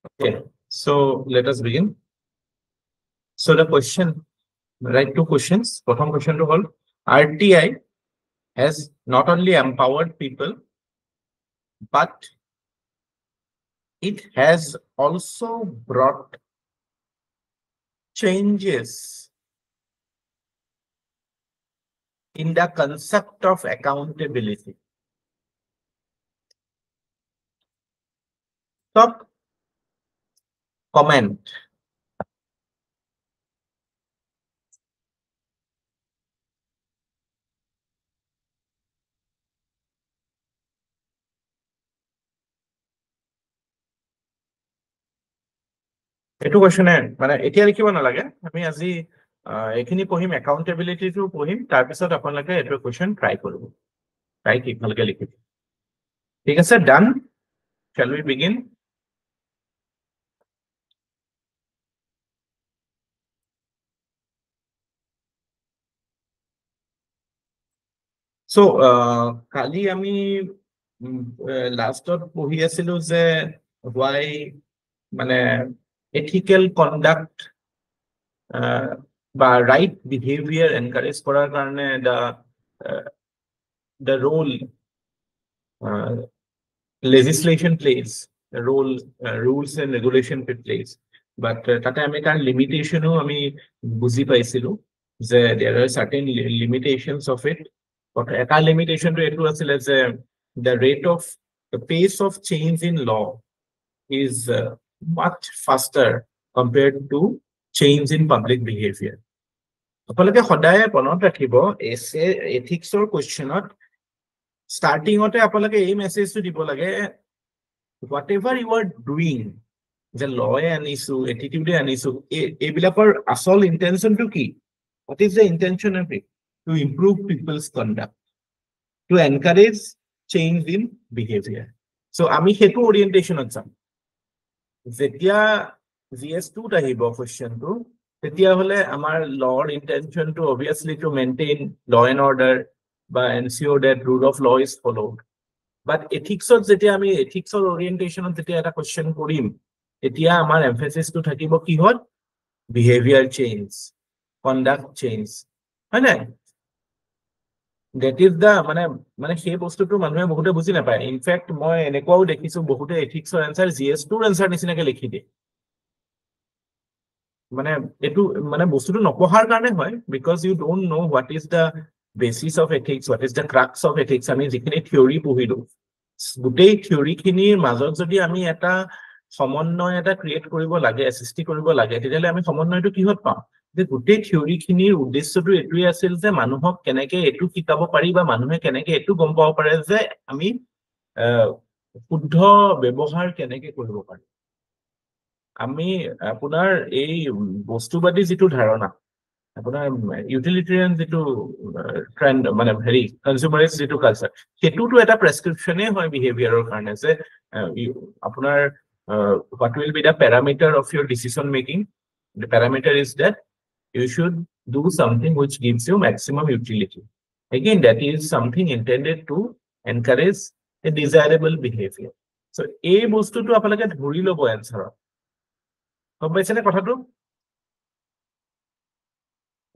Okay, so let us begin. So the question, right, two questions. Prothom question to hold. RTI has not only empowered people, but it has also brought changes in the concept of accountability. Top comment. এইটো কোৱেশ্যনে মানে এতিয়া লিখিব নালাগে আমি আজি এইখিনি পঢ়িম একাউণ্টেবিলিটিটো পঢ়িম তাৰপিছত আপোনালোকে এইটো কোৱেশ্যন ট্ৰাই কৰিব ট্ৰাই কি ভালকে লিখিব ঠিক আছে ডান shall we begin so কালি আমি লাষ্টত পঢ়ি আছিলো যে why মানে ethical conduct বা right behavior encourage কৰাৰ কাৰণে the role legislation plays a role rules and regulation plays but tata ami kan limitation ami buzi paisilu je there are certain limitations of it but eta limitation to etu asile je the rate of the pace of change in law is much faster compared to change in public behavior apalage hodaye ponot rakhibo ethics or question starting ote apalage ei message to dibo lage whatever you are doing the law and issue attitude and issue a bilakor asol intention to ki what is the intention of it to improve people's conduct to encourage change in behavior so ami hetu orientation acham jetia gs2 tahibo question to tetia hole amar law intention to obviously to maintain law and order by ensure that rule of law is followed but ethics jetia ami ethics orientation jetia eta question korim etia amar emphasis to thakibo ki hot behavior change conduct change hane that is the mane সেই বস্তুটো মানুহে বহুতে বুজি নাপায় in fact মই এনেকুৱাও দেখিছো বহুতে ethics answer gs2 answer নিচিনাকে লিখি দিয়ে মানে এটু মানে বস্তুটো নপঢ়াৰ কাৰণে হয় because you don't know what is the basis of ethics what is the crux of ethics আমি যিখিনি থিওৰি পঢ়িলো গুটেই থিওৰি খিনিৰ মাজত যদি আমি এটা সমন্বয় এটা ক্ৰিয়েট কৰিব লাগে সৃষ্টি কৰিব লাগে তেতিয়ালে আমি সমন্বয়টো কিহত পাম যে গুটেই থিওৰি খিনিৰ উদ্দেশ্যটো এটুই আছিল যে মানুহক কেনেকে এটু শিকাব পাৰি বা মানুহে কেনেকে এটু গম পাব পাৰে যে আমি শুদ্ধ ব্যৱহাৰ কেনেকে কৰিব পাৰি আমি আপোনাৰ এই বস্তুবাদী যেটো ধাৰণা আপোনাৰ ইউটিলিটেৰিয়ান যেটো ট্ৰেন্ড মানে হেৰি কনজিউমাৰিষ্ট যেটো কালচাৰ হেতুটো এটা প্ৰেসক্ৰিপচনে হয় বিহেভিয়ৰৰ কাৰণে যে আপোনাৰ what will be the parameter of your decision making the parameter is that you should do something which gives you maximum utility again that is something intended to encourage a desirable behavior so এই বস্তুটো আপোনালোকে ধৰি লব এনসাৰত গম পাইছেনে কথাটো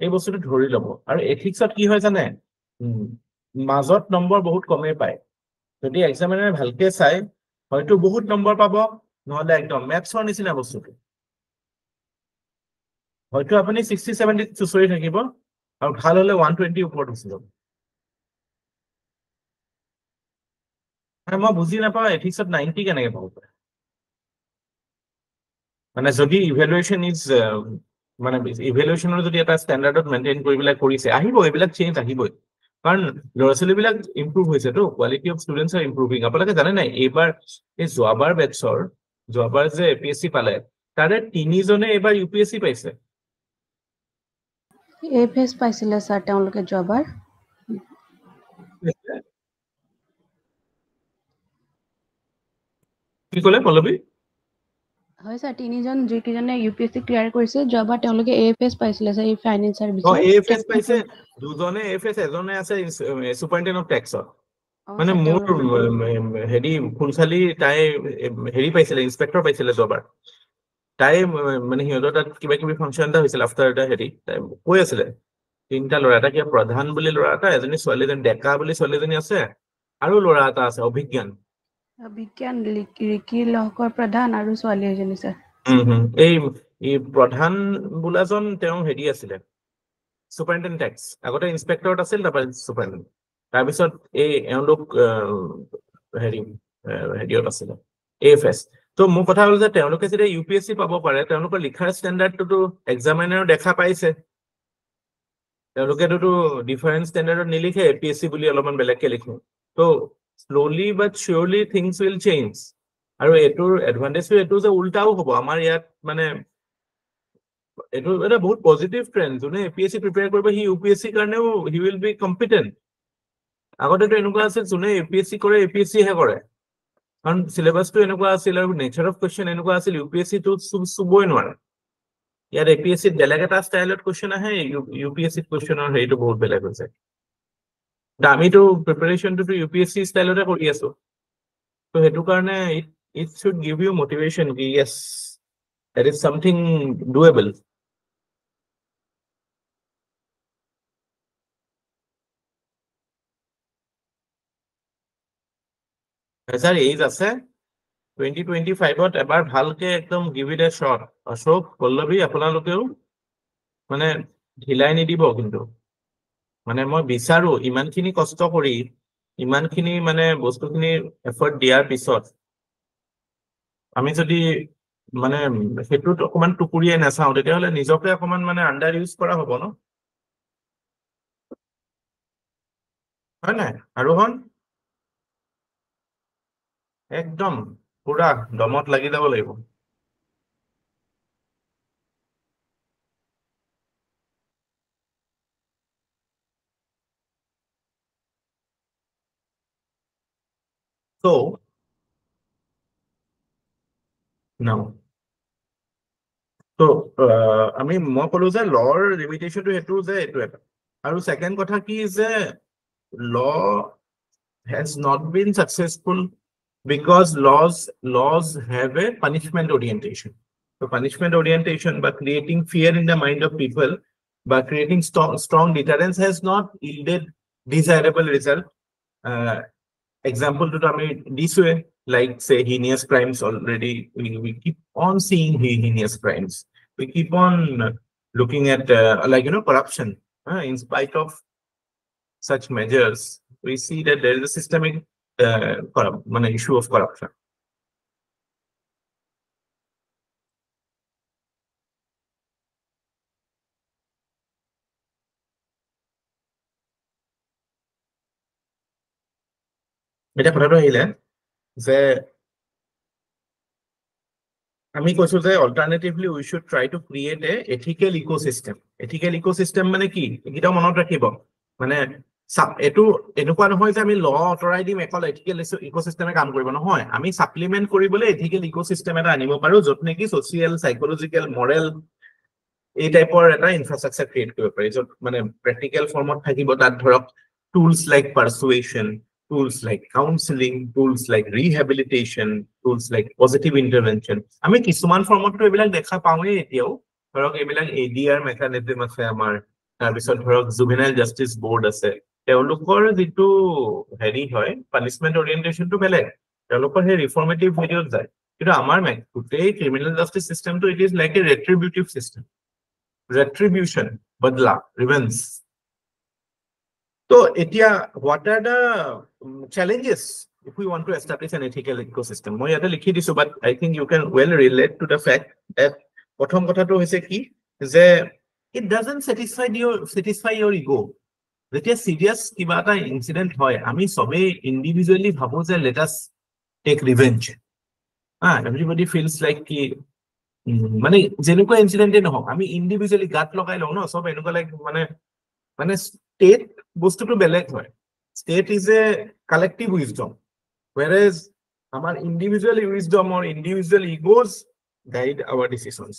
এই বস্তুটো ধৰি লব আৰু এথিক্সত কি হয় জানে মাজত নম্বৰ বহুত কমে পায় যদি এক্সামিনাৰে ভালকে চাই হয়তো বহুত নম্বৰ পাব নহলে একদম ম্যাথছৰ নিচিনা বস্তুটো হয়তো আপুনি 60 70 চুচৰি থাকিব আৰু ভাল হলে 120 ওপৰত উঠিব মই বুজি নাপাওঁ এথিক্সত 90 কেনেকে পাব মানে যদি ইভালুৱেচন ইজ মানে ইভালুৱেচনৰ যদি এটা ষ্টেণ্ডাৰ্ডত মেইনটেইন কৰিবলৈ কৰিছে আহিব এইবিলাক চেঞ্জ আহিবই কাৰণ ল'ৰা-ছোৱালীবিলাক ইমপ্ৰুভ হৈছে তো কোৱালিটি অফ ষ্টুডেন্টস আৰ ইমপ্ৰুভিং আপোনালোকে জানে নাই এইবাৰ এই যোৱাবাৰ বেটছৰ যোৱাবাৰ যে এপিএসসি পালে তাৰে তিনিজনে এইবাৰ ইউপিএসসি পাইছে এফএস পাইছিলে স্যাৰ তেওঁলোকে যোৱাবাৰ কি ক'লে পল্লৱী হয় স্যাৰ তিনিজন যিকিজনে ইউপিএসসি ক্লিয়াৰ কৰিছে যোৱাবাৰ তেওঁলোকে এফএস পাইছিলে স্যাৰ এই ফাইনেন্স সাৰ্ভিসৰ এফএস পাইছে দুজনে এফএস এজনে আছে সুপাৰিনটেন্ডেন্ট অফ ট্যাক্সৰ মানে মোৰ হেৰি ফুলচালি তাই হেৰি পাইছিলে ইন্সপেক্টৰ পাইছিলে যোৱাবাৰ তাই মানে সিহঁতৰ তাত কিবা কিবি ফাংচন এটা হৈছিল আফটাৰ এটা হেৰি তাই কৈ আছিলে 3টা ল'ৰা এটা কিবা প্ৰধান বুলি ল'ৰা এটা এজনী ছোৱালীজনী ডেকা বুলি ছোৱালীজনী আছে আৰু ল'ৰা এটা আছে অভিজ্ঞান বিজ্ঞান ৰিকি লহকৰ প্ৰধান আৰু ছোৱালী এজনী স্যাৰ এই প্ৰধান বোলাজন তেওঁ হেৰি আছিলে সুপাৰিনটেণ্ডেণ্ট টেক্স আগতে ইন্সপেক্টৰত আছিল তাৰপৰা সুপাৰিনটেণ্ডেণ্ট তাৰপিছত এই এওঁলোক হেৰিয়ত আছিলে AFS তো মোৰ কথা হ'ল যে তেওঁলোকে যেতিয়া UPSC পাব পাৰে তেওঁলোকৰ লিখাৰ ষ্টেণ্ডাৰ্ডটোতো এক্সামিনাৰো দেখা পাইছে তেওঁলোকেতো ডিফাৰেন্ট ষ্টেণ্ডাৰ্ডত নিলিখে APSC বুলি অলপমান বেলেগকে লিখে তো slowly but clearly things will change আৰু এইটোৰ এডভান্টেজটো এইটো যে উল্টাও হ'ব আমাৰ ইয়াত মানে এইটো এটা বহুত পজিটিভ ট্ৰেণ্ড যোনে APSC প্ৰিপেয়াৰ কৰিব সি UPSC কাৰণেও হি উইল বি কম্পিটেণ্ট আগতেতো এনেকুৱা আছিল যোনে APSC কৰে APSC হে কৰে কাৰণ সিলেবাসটো এনেকুৱা আছিল আৰু নেচাৰ অফ কোৱেশ্চন এনেকুৱা আছিল UPSC টো চুবই নোৱাৰে ইয়াত APSC বেলেগ এটা ষ্টাইলত কোৱেশ্চন আহে UPSC কোৱেশ্চনৰ হেৰিটো বহুত বেলেগ হৈছে আমিতো প্ৰিপাৰেচনটো UPSC ষ্টাইলতে কৰি আছো তো সেইটো কাৰণে it should give you motivation ki yes there is something doable sir এইজ আছে 2025ত এবাৰ ভালকে একদম give it a shot Ashok Pallavi আপোনালোকেও মানে ঢিলাই নিদিব কিন্তু মানে মই বিচাৰো ইমানখিনি কষ্ট কৰি ইমানখিনি মানে বস্তুখিনি এফৰ্ট দিয়াৰ পিছত আমি যদি মানে সেইটোত অকমান টুকুৰিয়াই নাচাওঁ তেতিয়াহ'লে নিজকে অকমান মানে আণ্ডাৰ ইউজ কৰা হ'ব ন হয় নাই আৰোহণ একদম পুৰা দমত লাগি যাব লাগিব So no তো আমি মই ক'লো যে লৰ লিমিটেশনটো সেইটো যে এইটো এটা আৰু সেকেন্ড কথা কি যে law has not been successful because laws have a punishment orientation so punishment orientation by creating fear in the mind of people by creating strong deterrence has not yielded desirable result example to I mean this way like say heinous crimes already we keep on seeing heinous crimes we keep on looking at like corruption in spite of such measures we see that there is a systemic issue of corruption এটা কথাটো আহিলে যে আমি কৈছো যে alternatively we should try to create a ethical ecosystem মানে কি এইকেইটা মনত ৰাখিব মানে এইটো এনেকুৱা নহয় যে আমি ল অতৰাই দিম অকল এথিকেল ইকোসিস্টেমে কাম কৰিব নহয় আমি সাপ্লিমেন্ট কৰিবলৈ এথিকেল ইকোসিস্টেম এটা আনিব পাৰো য'ত নেকি সোশিয়েল সাইকোলজিক্যাল মৰেল এই টাইপৰ এটা ইনফ্ৰাষ্ট্ৰাকচাৰ ক্ৰিয়েট কৰিব পাৰি য'ত মানে প্ৰেক্টিকেল ফৰ্মত থাকিব তাত ধৰক tools like persuasion tools like counseling, tools like rehabilitation, tools like positive intervention. আমি কিছুমান ফৰ্মতটো এইবিলাক দেখা পাওঁৱে এতিয়াও ধৰক এইবিলাক ADR মেকানিজম আছে আমাৰ তাৰপিছত ধৰক জুভেনাইল জাস্টিস বোৰ্ড আছে তেওঁলোকৰ যিটো হেৰি হয় পানিশমেন্ট অৰিয়েন্টেশনটো বেলেগ তেওঁলোকৰ সেই ৰিফৰ্মেটিভ ভিডিঅত যায় কিন্তু আমাৰ গোটেই ক্ৰিমিনেল জাস্টিস সিস্টেমটো it is like a retributive system retribution badla revenge so etia what are the challenges if we want to establish an ethical ecosystem moi eta likhi disu but I think you can well relate to the fact that prothom kotha to hoise ki je it doesn't satisfy your ego jetia serious kiba ta incident hoy ami sobe individually bhabo je let us take revenge everybody feels like ki মানে যেনেকুৱা ইনসিডেন্টে নহওক আমি individually গাত লগাই লওঁ ন সব এনেকুৱা like মানে স্টেট বস্তুটো বেলেগ হয় state is a collective wisdom whereas আমাৰ individual wisdom or individual egos guide our decisions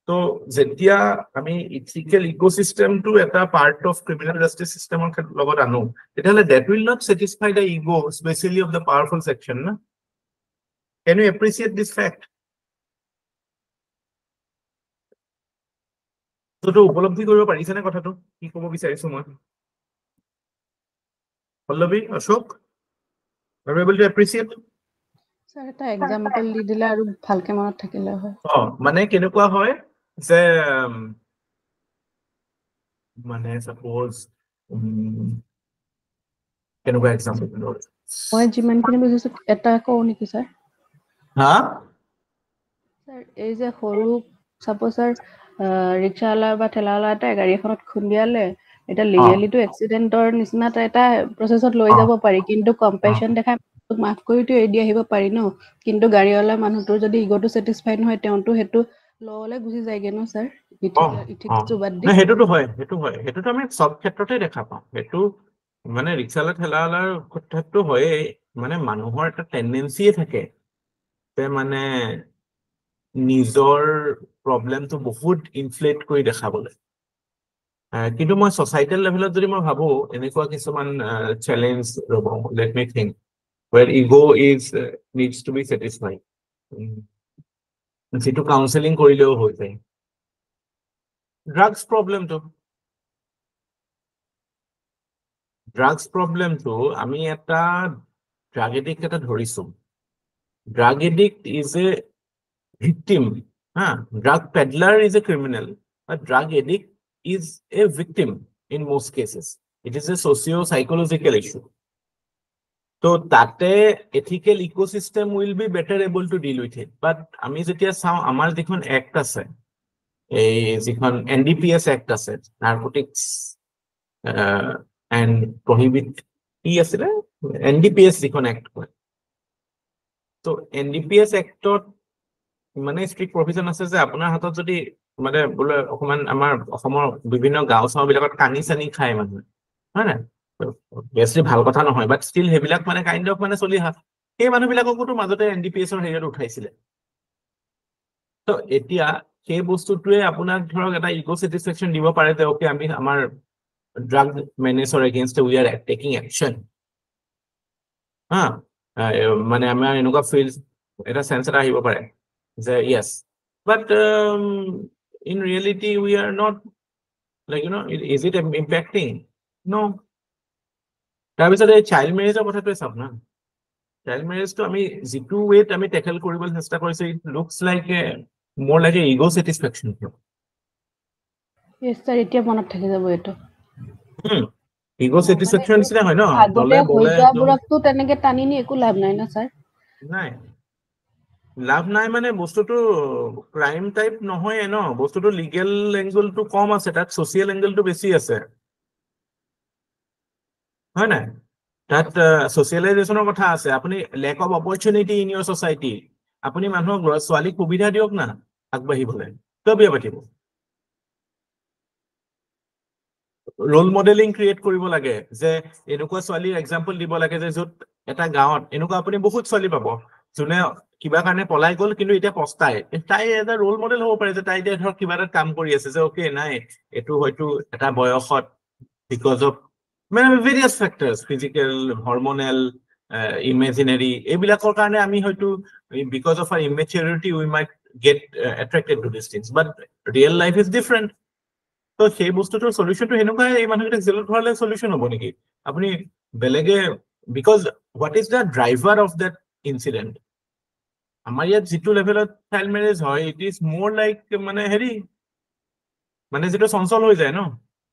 তো যেতিয়া আমি ইথিকেল ইকোসিস্টেমটো এটা পার্ট অফ ক্রিমিনাল জাস্টিস সিস্টেমৰ লগত আনো তেতিয়াহ'লে that will not satisfy the ego especially of the powerful section না can you appreciate this fact তো উপলব্ধি কৰিব পাৰিছে নে কথাটো কি ক'ব বিচাৰিছো মই Pallavi Ashok are you able to appreciate sir এটা এক্সাম্পল দি দিলে আৰু ভালকে মনত থাকিলে হয় মানে কেনেকুৱা হয় যে মানে সাপোজ কেনেকুৱা এক্সাম্পল মই যিমানখিনি বুজিছো এটা কওঁ নেকি স্যাৰ হা স্যাৰ এই যে সৰু সাপোজ স্যাৰ ৰিক্সাৱালা বা ঠেলাৱালা এটা গাড়ী এখনত খুন্দিয়ালে এটা লিগেলিটো এক্সিডেন্টৰ নিচিনা এটা প্ৰসেছত লৈ যাব পাৰি কিন্তু কম্পেশন দেখাই মাফ কৰিটো এৰি দি আহিব পাৰি ন কিন্তু গাড়ীৱালা মানুহটোৰ যদি ইগোটো স্যাটিসফাইড নহয় তেওঁটো হেতু ললে গুচি যায়গে ন স্যাৰ ইথিক্সটো বাদ দি সেইটোতো হয় সেইটোতো আমি সব ক্ষেত্ৰতে দেখা পাওঁ সেইটো মানে ৰিক্সাৱালা ঠেলাৱালাৰ ক্ষেত্ৰতো হয়ে মানে মানুহৰ এটা টেন্ডেন্সিয়ে থাকে যে মানে নিজৰ প্ৰবলেমটো বহুত ইনফ্লেট কৰি দেখাবলৈ কিন্তু মই সোসাইটেল লেভেলত যদি মই ভাবো এনেকুৱা কিছুমান চ্যালেঞ্জ ৰব let me think where ego is needs to be satisfied যেটো কাউন্সেলিং কৰিলেও হৈ যায় ড্ৰাগছ প্ৰবলেমটো আমি এটা ড্ৰাগ এডিক্ট এটা ধৰিছো drug addict is a victim drug peddler is a criminal a drug addict is a victim in most cases it is a socio-psychological issue so that ethical ecosystem will be better able to deal with it but ami jetia sao amar dekhon act ase ei jekhon NDPS act ase narcotics and prohibit ki asile NDPS jekhon act kore so NDPS act মানে strict provision আছে যে আপোনাৰ হাতত যদি মানে বোলে অকমান আমাৰ অসমৰ বিভিন্ন গাঁও চাও বিলাকত কানি চানি খায় মানুহে হয় না বেছি ভাল কথা নহয় বাট ষ্টিল হেবিলাক মানে কাইন্ড অফ মানে চলি হা সেই মানুহবিলাককো মাজতে NDPS ৰ হেৰিত উঠাইছিলে তো এতিয়া সেই বস্তুটোৱে আপোনাক ধৰক এটা ইগো স্যাটিসফ্যাকশন দিব পাৰে যে ওকে আমি আমাৰ drug manager against we are taking action মানে আমাৰ এনেকুৱা ফিল্ড এটা সেন্স এটা আহিব পাৰে yes but in reality we are not like is it impacting no তাৰপিছত এই চাইল্ড মেৰেজৰ কথাটোৱে চাওক না চাইল্ড মেৰেজটো আমি যিটো ৱেট আমি টেকেল কৰিবলৈ চেষ্টা কৰিছো ইট লুকস লাইক মোৰ লাগে ইগো স্যাটিসফ্যাকশন ইয়েস স্যার এতিয়া মনত থাকি যাব এটো ইগো স্যাটিসফ্যাকশন নিচিনা হয় ন আগতে হৈ যোৱাবোৰকতো তেনেকে টানি নি একো লাভ নাই না স্যাৰ নাই লাভ নাই মানে বস্তুটো ক্রাইম টাইপ নহয় ন বস্তুটো লিগেল এঙ্গেলটো কম আছে তাত সোশিয়াল এঙ্গেলটো বেছি আছে হয় না তাত সোশিয়ালাইজেশনৰ কথা আছে আপুনি lake of opportunity in your society আপুনি মানুহক ছোৱালীক সুবিধা দিয়ক না আগবাঢ়িবলৈ তো বিয়া পাতিব ৰোল মডেলিং ক্ৰিয়েট কৰিব লাগে যে এনেকুৱা ছোৱালীৰ এক্সাম্পল দিব লাগে যে য'ত এটা গাঁৱত এনেকুৱা আপুনি বহুত ছোৱালী পাব যোনে কিবা কাৰণে পলাই গ'ল কিন্তু এতিয়া পস্তাই তাই এটা ৰোল মডেল হ'ব পাৰে যে তাই এতিয়া ধৰক কিবা এটা কাম কৰি আছে যে ওকে নাই এইটো হয়তো এটা বয়সত বিকজ অফ মানে various factors physical hormonal imaginary এইবিলাকৰ কাৰণে আমি হয়তো because of our immaturity we might get attracted to this things but real life is different তো সেই বস্তুটোৰ সলিউশনটো হেনেকুৱাই এই মানুহকেইটাক জেলত ভৰালে সলিউশন হ'ব নেকি আপুনি বেলেগে because what is the driver of that incident আমাৰ ইয়াত যিটো লেভেলত চাইল্ড মেৰেজ হয় ইট ইজ মোৰ লাইক মানে হেৰি মানে যেটো চঞ্চল হৈ যায় ন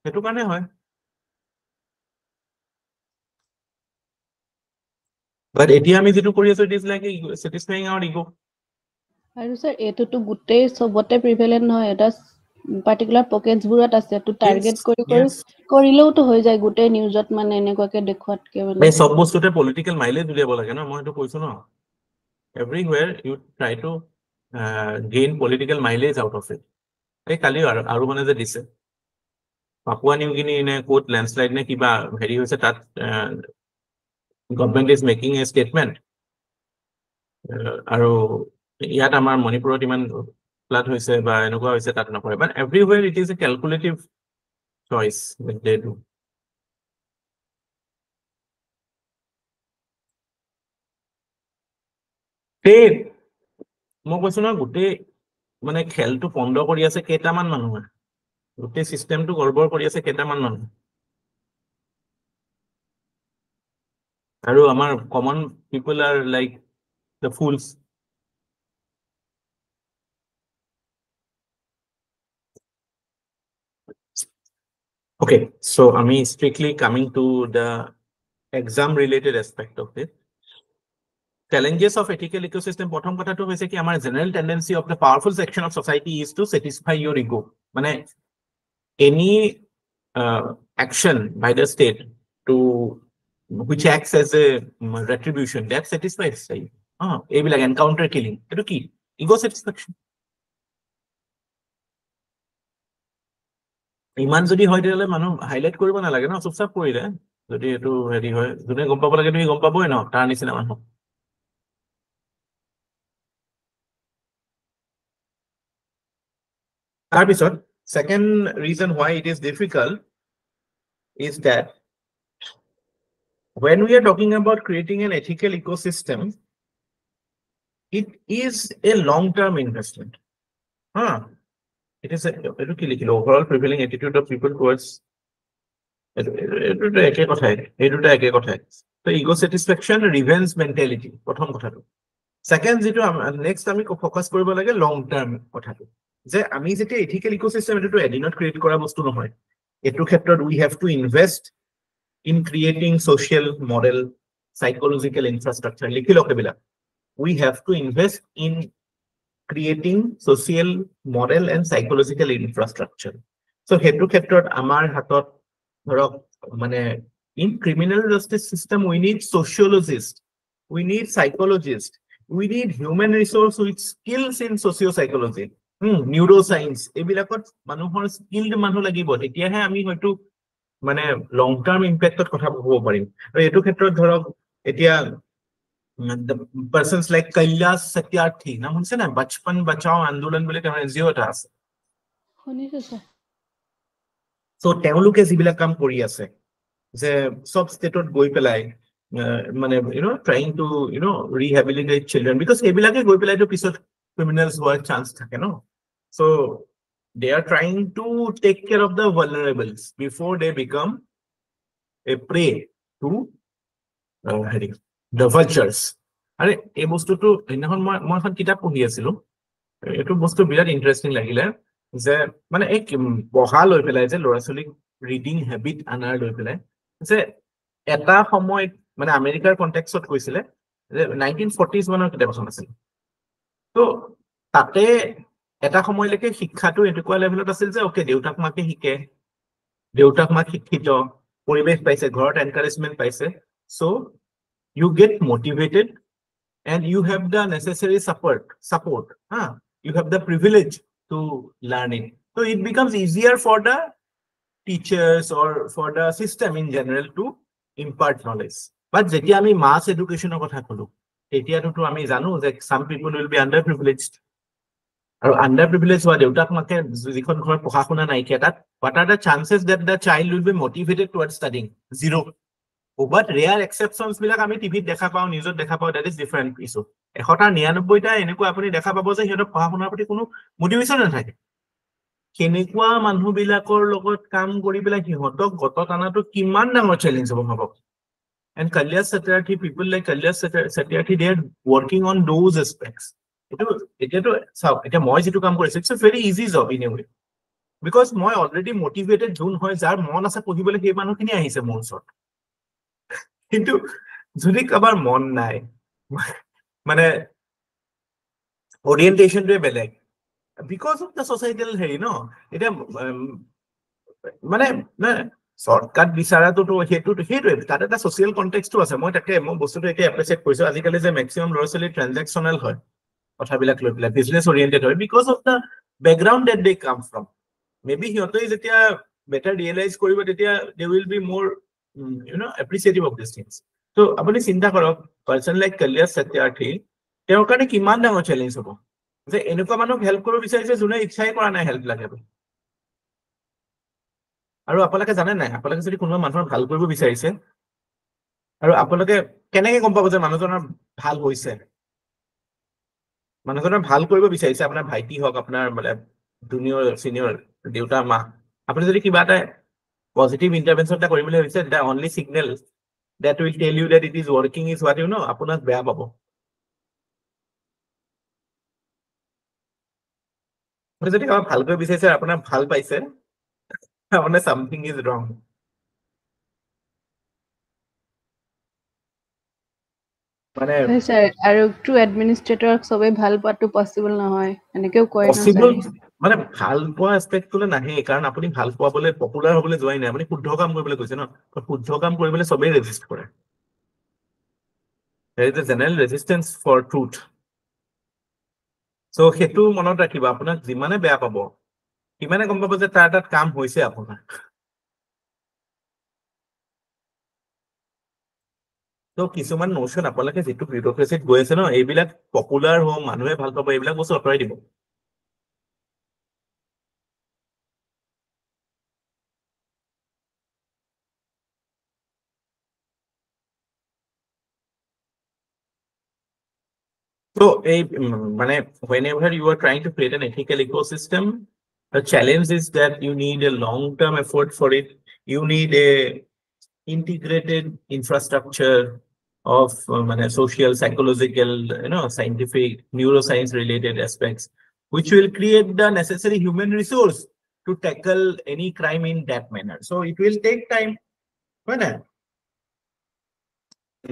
সেইটো কাৰণে হয় বাট এতিয়া আমি যেটো কৰি আছো it is like satisfying আওয়াৰ ego আৰু স্যাৰ এটোটো গোটেই সবতে প্ৰিভেলেন্ট নহয় এটা পাৰ্টিকুলাৰ পকেটছবোৰত আছে তো টাৰ্গেট কৰিলেওতো হৈ যায় গোটেই নিউজত মানে এনেকুৱাকে দেখুৱাতকে মানে এই সব বস্তুতে পলিটিক্যাল মাইলেজ উলিয়াব লাগে ন মই সেইটো কৈছো ন everywhere you try to gain political mileage out of it এই কালি আৰু মানে যে দিছে পাপুয়া নিউ গিনি নে কোট ল্যান্ডস্লাইড নে কিবা হেৰি হৈছে তাত government is making A statement আৰু ইয়াত আমাৰ মণিপুৰত ইমান ফ্লাড হৈছে বা এনেকুৱা হৈছে তাত নকৰে but everywhere it is a calculative choice that they do মই কৈছো না গোটেই মানে খেলটো বন্ধ কৰি আছে কেইটামান মানুহে গোটেই সিস্টেমটো গড়বড় কৰি আছে কেইটামান মানুহ আৰু আমাৰ common people are like the fools okay so আমি strictly coming to the exam related aspect of it challenges of ethical ecosystem প্ৰথম কথাটো হৈছে কি আমাৰ general tendency of the powerful section of society is to satisfy your ego মানে any action by the state to which acts as a retribution that satisfies এইবিলাক encounter killing এটো কি ego satisfaction ইমান যদি হয় তেতিয়াহ'লে মানুহ হাইলাইট কৰিব নালাগে ন চুপচাপ কৰিলে যদি এটো হেৰি হয় যোনে গম পাব লাগে তুমি গম পাবই ন তাৰ নিচিনা মানুহ তাৰপিছত second reason why it is difficult is that when we are talking about creating an ethical ecosystem it is a long-term investment it is a overall prevailing attitude of people towards so ego satisfaction revenge mentality prothom kothato second jeto next ami focus koribo lage long term kothato je ami jete ethical ecosystem eto edinot create kora bostu nohoy etu khetrot we have to invest in creating social model psychological infrastructure likhilok ebila we have to invest in creating social model and psychological infrastructure so hetu khetrot amar hatot dhorok mane in criminal justice system we need sociologists we need psychologists we need human resource with skills in socio psychology neuroscience ebilakot manuhor skilled manu lagibo tetia he ami hoytu mane long term impact ot kotha hobo parim aru etu khetrot dhorok etia the persons like Kailash Satyarthi na hunse na bachpan bachao andolan bole tema NGO ta ase শুনিছো sir so teuluke jibila kam kori ase je sob state ot goi pelai মানে trying to rehabilitate children because ebilake goi pelai to pisot criminals hoar chance thake no so they are trying to take care of the vulnerables before they become a prey to the vultures are ei bostu to enahon moi khan kitab pori asilu etu bostu birat interesting lagile je mane ek boha loi pelai je lora soli reading habit anar loi pelai je eta samoy mane americar context ot koisile je 1940s manor kitab son asil to tate eta samoy leke শিক্ষা to etukwa level ot asil je okay deutak make hike deutak mak শিক্ষিত পরিবেশ পাইছে ঘৰত encouragement পাইছে so you get motivated and you have the necessary support you have the privilege to learn it so it becomes easier for the teachers or for the system in general to impart knowledge but jeti ami mass education or kotha kolu etia to ami janu that some people will be underprivileged or underprivileged wa deutak make jikhon ghor pokha khuna nai ke tat what are the chances that the child will be motivated towards studying zero but rare exceptions bilak ami tv dekha pao news dekha pao that is different issue 199 ta eneko apuni dekha pabo je hiot pokha khunar proti kono motivation na thake kenekwa manhu bilakor logot kam kori bela hihotok gotot anato kiman dangor challenge hobo bhabok and Kailash Satyarthi people like Kailash Satyarthi they are working on those aspects eto sao eta moi jitu kam korise it's a very easy job in a way because moi already motivated jun hoy jar mon ase pohibole he manu kini ahise mon sort কিন্তু যদি কাবার মন নাই মানে orientation to বেলেগ because of the societal হেৰি ন এটা মানে শৰ্টকাট বিচাৰা তো হেতু তাতে এটা সোশ্যাল কনটেক্সটো আছে মই তাকে মই বস্তুটো একে এপ্ৰিচিয়েট কৰিছো আজিকালি যে ম্যাক্সিমাম ল'ৰা-ছোৱালী ট্ৰানজেকচনাল হয় কথাবিলাক লৈ পেলাই বিজনেস ওৰিয়েন্টেড হয় because of the background that they come from maybe হিহঁতে যেতিয়া better realize কৰিব তেতিয়া they will be more appreciative of these things so apuni chinta korok person like Kailash Satyarthi teor kane kiman dangor challenge hobo যে এনেকুৱা মানুহক help কৰিব বিচাৰিছে যোনে ইচ্ছাই কৰা নাই হেল্প লাগে আৰু আপোনালোকে জানে নাই আপোনালোকে যদি কোনোবা মানুহৰ ভাল কৰিব বিচাৰিছে আৰু আপোনালোকে কেনেকে গম পাব যে মানুহজনৰ ভাল হৈছে মানুহজনৰ ভাল কৰিব বিচাৰিছে আপোনাৰ ভাইটি হওক আপোনাৰ মানে জুনিয়ৰ চিনিয়ৰ দেউতা মা আপুনি যদি কিবা এটা পজিটিভ ইণ্টাৰভেনশ্যন এটা কৰিবলৈ ভাবিছে the only signal that will tell you that it is working is what you know আপোনাক বেয়া পাব আপুনি যদি কাৰোবাক ভাল কৰিব বিচাৰিছে আপোনাৰ ভাল পাইছে আপোনাৰ something is wrong মানে স্যাৰ আৰু ট্ৰু এডমিনিষ্ট্ৰেটৰক সবে ভাল পোৱাটো পসিবল নহয় এনেকেও কয় না পসিবল স্যাৰ মানে ভাল পোৱা এস্পেক্টলৈ নাহে কাৰণ আপুনি ভাল পোৱাবলৈ পপুলাৰ হ'বলৈ যোৱাই নাই আপুনি শুদ্ধ কাম কৰিবলৈ কৈছে ন শুদ্ধ কাম কৰিবলৈ সবেই ৰেজিষ্ট কৰে there is a general resistance for truth so সেইটো মনত ৰাখিব আপোনাক যিমানে বেয়া পাব কিমানে গম পাব যে তাৰ তাত কাম হৈছে আপোনাৰ তো কিছুমান নোশন আপোনালোকে যেটো বিউৰোক্ৰেচিত গৈ আছে ন এইবিলাক পপুলাৰ হোম মানুহে ভাল পাব এইবিলাক বস্তু আঁতৰাই দিব So, whenever you are trying to create an ethical ecosystem, the challenge is that you need a long-term effort for it. You need a integrated infrastructure of social, psychological, scientific, neuroscience-related aspects, which will create the necessary human resource to tackle any crime in that manner. So, it will take time.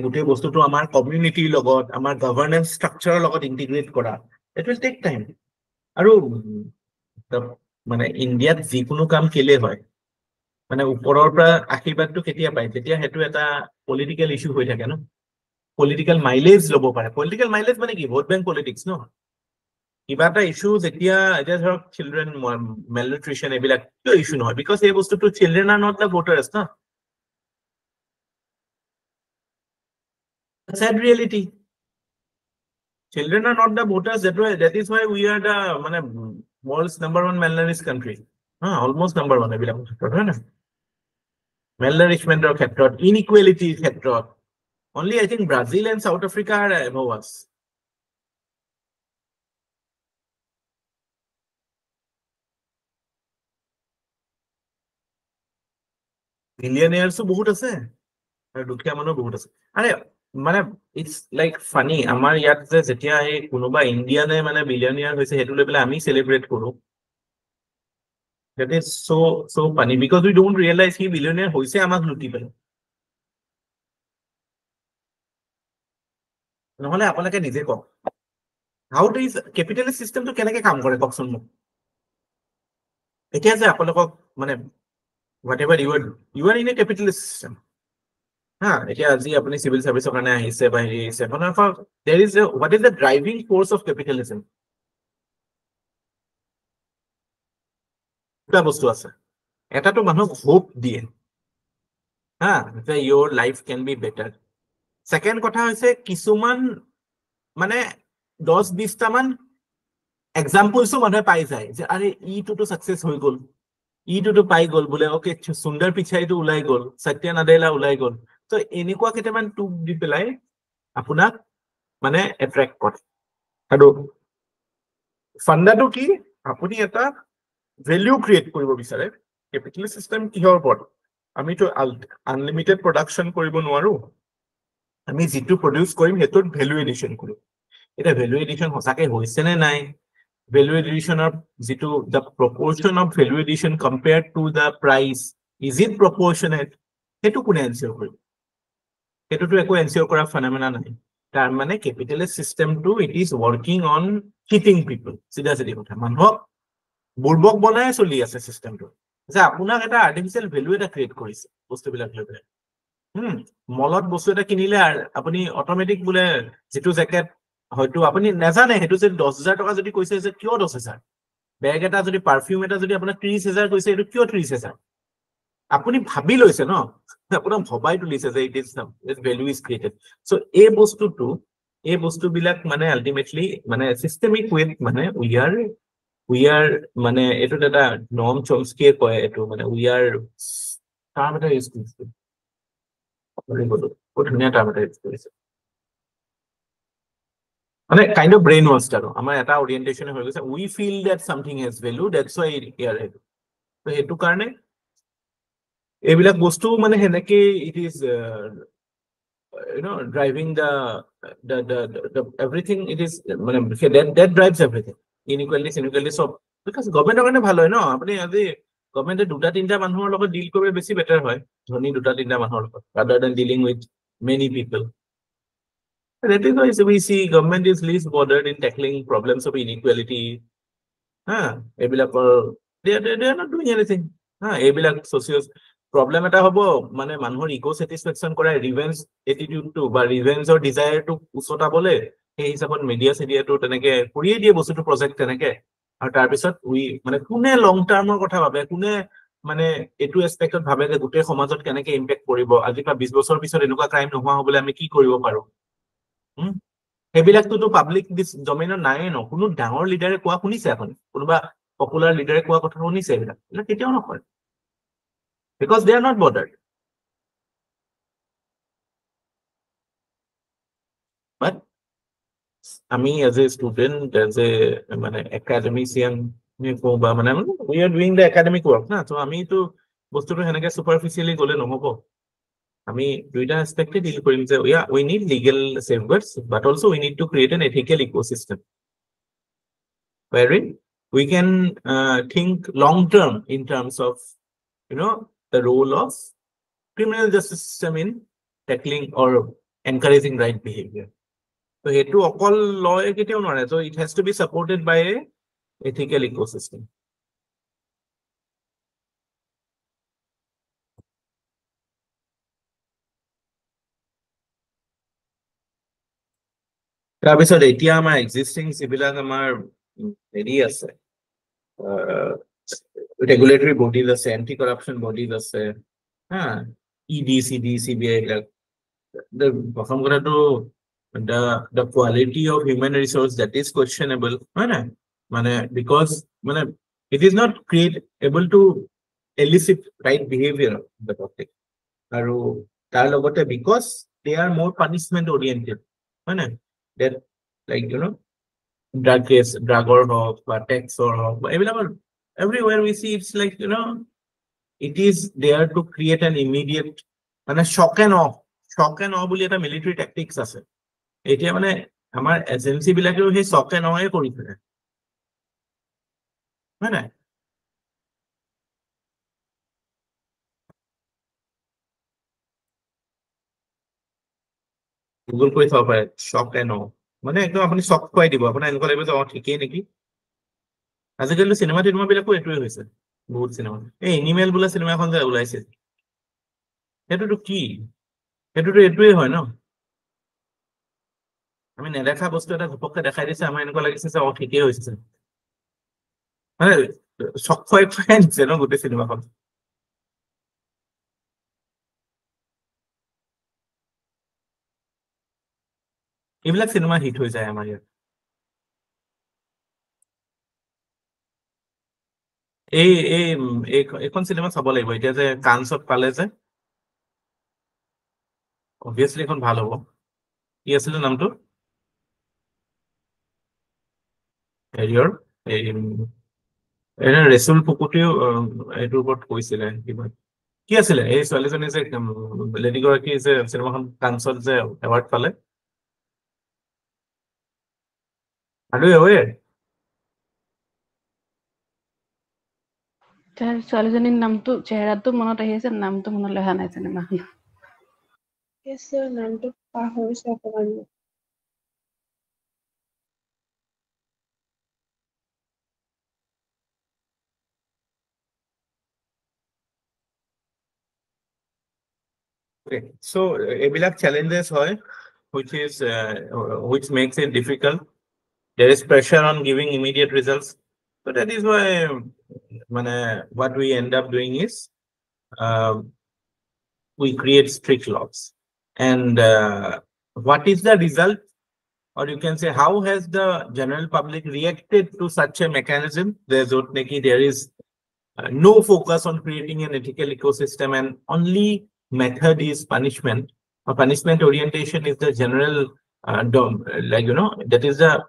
গোটেই বস্তুটো আমাৰ কমিউনিটিৰ লগত আমাৰ governance ষ্ট্ৰাকচাৰৰ লগত ইন্টিগ্ৰেট কৰা it will tech time আৰু মানে ইণ্ডিয়াত যিকোনো কাম কেলে হয় মানে ওপৰৰ পৰা আশীৰ্বাদটো কেতিয়া পায় তেতিয়া সেইটো এটা পলিটিকেল ইস্যু হৈ থাকে ন পলিটিকেল মাইলেজ ল'ব পাৰে পলিটিকেল মাইলেজ মানে কি ভোট বেংক পলিটিক্স ন কিবা এটা ইস্যু যেতিয়া এতিয়া ধৰক চিলড্ৰেন মেলনিউট্ৰিশ্যন এইবিলাক কিয় ইস্যু নহয় বিকজ এই বস্তুটো children are not the voters ন sad reality. Children are not the voters. That is why we are the world's #1 malnourished country. Almost #1. Malnourishment or inequality sector. Only I think Brazil and South Africa are above us. Billionaires বহুত আছে আৰু দুখীয়া মানুহ বহুত আছে আৰে মানে it's like funny আমাৰ ইয়াত যে যেতিয়া এই কোনোবা ইণ্ডিয়ানে বিলিয়নিয়াৰ হৈছে হেতু লৈ পেলাই আমি সেলিব্ৰেট কৰো that is so funny because we don't realize he billionaire hoise amak luti pale নহলে আপোনাকে নিজে কক how does capitalist system to kenake kaam kore kokson mo etia je আপোনাকক whatever you are in a capitalist system etia aji apni civil service karone ahise ba heri ase there is what is the driving force of capitalism দুটা বস্তু আছে এটা তো মানুহক hope দিয়ে your life can be better second কথা হৈছে কিছুমান 10-20টা মান এক্সাম্পলসও মানুহে পাই যায় যে আরে ইটো সাকসেস হৈ গল ইটো পাই গল বলে ওকে সুন্দৰ পিছাইটো ওলাই গল সত্য নাদেলা ওলাই গল তো এনেকুৱা কেটামান টুক দি পেলাই আপোনাক এট্ৰাক্ট কৰে আৰু ফান্ডাটো কি আপুনি এটা ভ্যালু ক্ৰিয়েট কৰিব বিচাৰে ক্যাপিটালিস্ট সিস্টেম কিহৰ ওপৰত আমিতো আনলিমিটেড প্ৰডাকশন কৰিব নোৱাৰো আমি যেটো প্ৰডিউস কৰিম হেতুত ভ্যালু এডিশন কৰিম এটা ভ্যালু এডিশন হসাকে হৈছে নে নাই value addition of the proportion of value addition compared to the price is it proportionate hetu kune answer koribo hetu to eko answer kora phenomena nahi tar mane capitalist system to it is working on cheating people sida sidi kotha manhok burbok banai choli ase system to je apunak eta artificial value eta create korise bostu bilak loi pele molot bostu eta kinile apuni automatic bole jitu jacket হয়তো আপুনি নেজানে হেতু যে 10000 টকা যদি কৈছে যে কিয় 10000 ব্যাগ এটা যদি পারফিউম এটা যদি আপোনাৰ 30000 কৈছে এটো কিয় 30000 আপুনি ভাবি লৈছে ন আপোনাৰ ভবাই তুলিছে যে it is value is created so এই বস্তুটো এই বস্তুবিলাক মানে আলটিমেটলি মানে চিষ্টেমিক ৱেত মানে উই আৰ মানে এইটোত এটা নম চমস্কিয়ে কয় এইটো মানে উই আৰ টাৰ্ম এটা ইউজ কৰিছে বহুত ধুনীয়া টাৰ্ম এটা ইউজ কৰিছে মানে কাইণ্ড অফ ব্ৰেইন ৱাশ আৰু আমাৰ এটা অৰিয়েণ্টেশ্যন হৈ গৈছে we feel that something has value that's why ইয়াৰ সেইটো তো সেইটো কাৰণে এইবিলাক বস্তু মানে সেনেকে it is driving the everything it is মানে that drives everything inequality সব because গভৰ্ণমেণ্টৰ কাৰণে ভাল হয় ন আপুনি আজি গভৰ্ণমেণ্টে দুটা তিনিটা মানুহৰ লগত ডিল কৰিব বেছি বেটাৰ হয় ধনী দুটা তিনিটা মানুহৰ লগত rather than dealing with many people. That is why we see government is least bothered in tackling problems of inequality. এইবিলাকৰ they are not doing anything. এইবিলাক প্ৰব্লেম এটা হ'ব মানে মানুহৰ ইগো চেটিছফেকশ্যন কৰা ৰিভেঞ্জ এটিটিউডটো বা ৰিভেঞ্জৰ ডিজায়াৰটো উচতাবলৈ সেই হিচাপত মিডিয়াটো তেনেকে কৰিয়ে দিয়ে বস্তুটো প্ৰজেক্ট তেনেকে আৰু তাৰপিছত মানে কোনে লং টাৰ্মৰ কথা ভাবে কোনে মানে এইটো এছপেক্টত ভাবে যে গোটেই সমাজত কেনেকে ইম্পেক্ট কৰিব আজি বা 20 বছৰ পিছত এনেকুৱা ক্ৰাইম নোহোৱা হ'বলৈ আমি কি কৰিব পাৰো সেইবিলাকতো পাব্লিক ডমেইনত নাইয়ে ন কোনো ডাঙৰ লিডাৰে কোৱা শুনিছে আপুনি কোনোবা পপুলাৰ লিডাৰে কোৱা কথা শুনিছে এইবিলাক কেতিয়াও নকয় because they are not bothered. But আমি as a student, as a academician, we are doing the academic work. So আমি তো বস্তুটো সেনেকে superficially গলে নহব আমি দুইটা aspect deal কৰিম যে we need legal safeguards but also we need to create an ethical ecosystem wherein we can think long term in terms of the role of criminal justice system in tackling or encouraging right behavior. So hetu okol law eketeo nore so it has to be supported by a ethical ecosystem. তাৰপিছত এতিয়া আমাৰ existing যিবিলাক আমাৰ হেৰি আছে regulatory bodies আছে anti corruption bodies আছে ED CD CBI এইবিলাক প্ৰথম কথাটো the quality of human resource that is questionable because it is not able to elicit right behavior of the public aru tar logote because they are more punishment oriented that like drug or tax or everywhere we see it's like it is there to create an immediate shock and awe বুলি এটা military tactics আছে এতিয়া আমাৰ agency বিলাকেও সেই shock and awe কৰি থাকে Google কৰি চাব পাৰে shock and awe একদম আপুনি shock খুৱাই দিব আপোনাৰ এনেকুৱা লাগিব যে ঠিকেই নেকি আজিকালি চিনেমা বিলাকো এইটোৱে হৈছে বহুত চিনেমা এই এনিমেল বোলা চিনেমা এখন যে ওলাইছে সেইটোতো কি সেইটোতো এইটোৱে হয় ন আমি নেদেখা বস্তু এটা ঘপককে দেখাই দিছে আমাৰ এনেকুৱা লাগিছে যে ঠিকেই হৈছে shock খুৱাই দিছে ন গোটেই চিনেমাখন এইবিলাক চিনেমা হিট হৈ যায় আমাৰ ইয়াত এইখন চিনেমা চাব লাগিব এতিয়া যে কানছত পালে যে অবভিয়াছলি এখন ভাল হ'ব কি আছিলে নামটো হেৰিয়ৰ ৰেচুল পুকুটিও এইটোৰ ওপৰত কৈছিলে কিবা কি আছিলে এই ছোৱালীজনী যে লেডি গৰাকী যে চিনেমাখন কানছত যে এৱাৰ্ড পালে আৰু ছোৱালীজনীৰ নামটো চেহেৰাটো মনত আহি আছে নামটো মনলৈ অহা নাই চিনেমাখন নামটো পাহৰিছো অকমান Okay, so এইবিলাক challenges হয় which makes it difficult. There is pressure on giving immediate results. So that is why what we end up doing is we create strict laws. And what is the result? or you can say, how has the general public reacted to such a mechanism? There is no focus on creating an ethical ecosystem, and only method is punishment, or punishment orientation is the general, that is the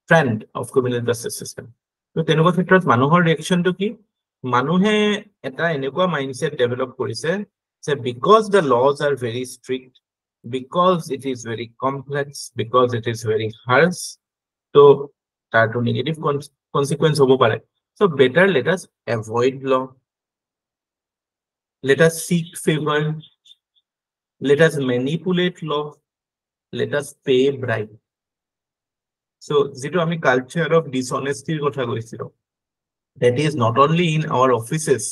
trend of criminal justice system. So তেনেকুৱা ক্ষেত্ৰত মানুহৰ ৰিয়েকশনটো কি? মানুহে এটা এনেকুৱা mindset develop কৰিছে যে because the laws are very strict, because it is very complex, because it is very harsh, so তারটো নেগেটিভ consequence হ'ব পাৰে. So better let us avoid law, let us seek favor, let us manipulate law, let us pay bribe. So যেটো আমি culture of dishonesty কথা কৈছিলো, that is not only in our offices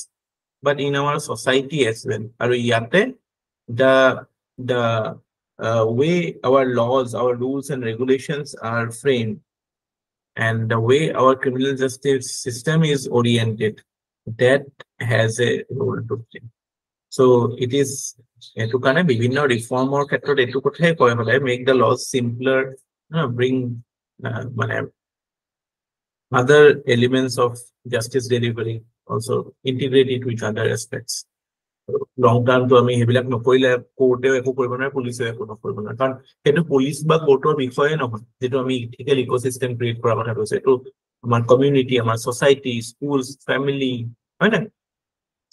but in our society as well. আৰু ইয়াতে the way our laws, our rules and regulations are framed, and the way our criminal justice system is oriented, that has a role to play. So it is etu kane bibhinno reformer khetrot etu kothai koy hole make the laws simpler, bring other elements of justice delivery, also integrate it with other aspects. Long term to ami hebilak nokoile court e eko koribo na, police e eko nokoribo na, karon etu police ba court or bishoye nohoy jeto ami ethical ecosystem create kora kotha koise, etu amar community, amar society, schools, family, hoy na.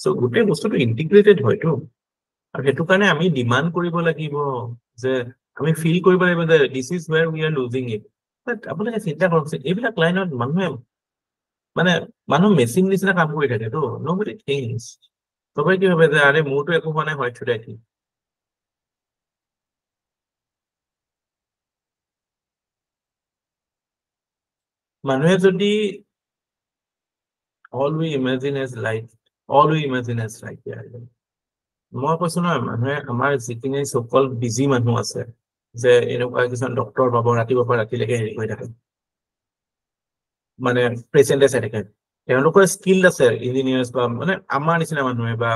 So gote bostu to integrated hoy to, aru hetu kane ami demand koribo lagibo je ami feel koribo lagibo that this is where we are losing it. But আপোনালোকে চিন্তা কৰকচোন, এইবিলাক লাইনত মানুহে মানুহ machine নিচিনা কাম কৰি থাকে তো, nobody thinks. সবাই কি ভাবে যে আৰে মোৰটো একো হোৱা নাই, হয় should I think? মানুহে যদি all we imagine as life, all we imagine as right, মই কৈছো নহয়, মানুহে আমাৰ যিখিনি সকল বিজি মানুহ আছে, যে এনেকুৱা কিছুমান ডক্টৰ পাব ৰাতিপুৱাৰ পৰা ৰাতিলৈকে হেৰি কৰি থাকে, মানে পেচেণ্টে চাই থাকে, তেওঁলোকৰ স্কিল আছে, ইঞ্জিনিয়াৰ্স বা মানে আমাৰ নিচিনা মানুহে বা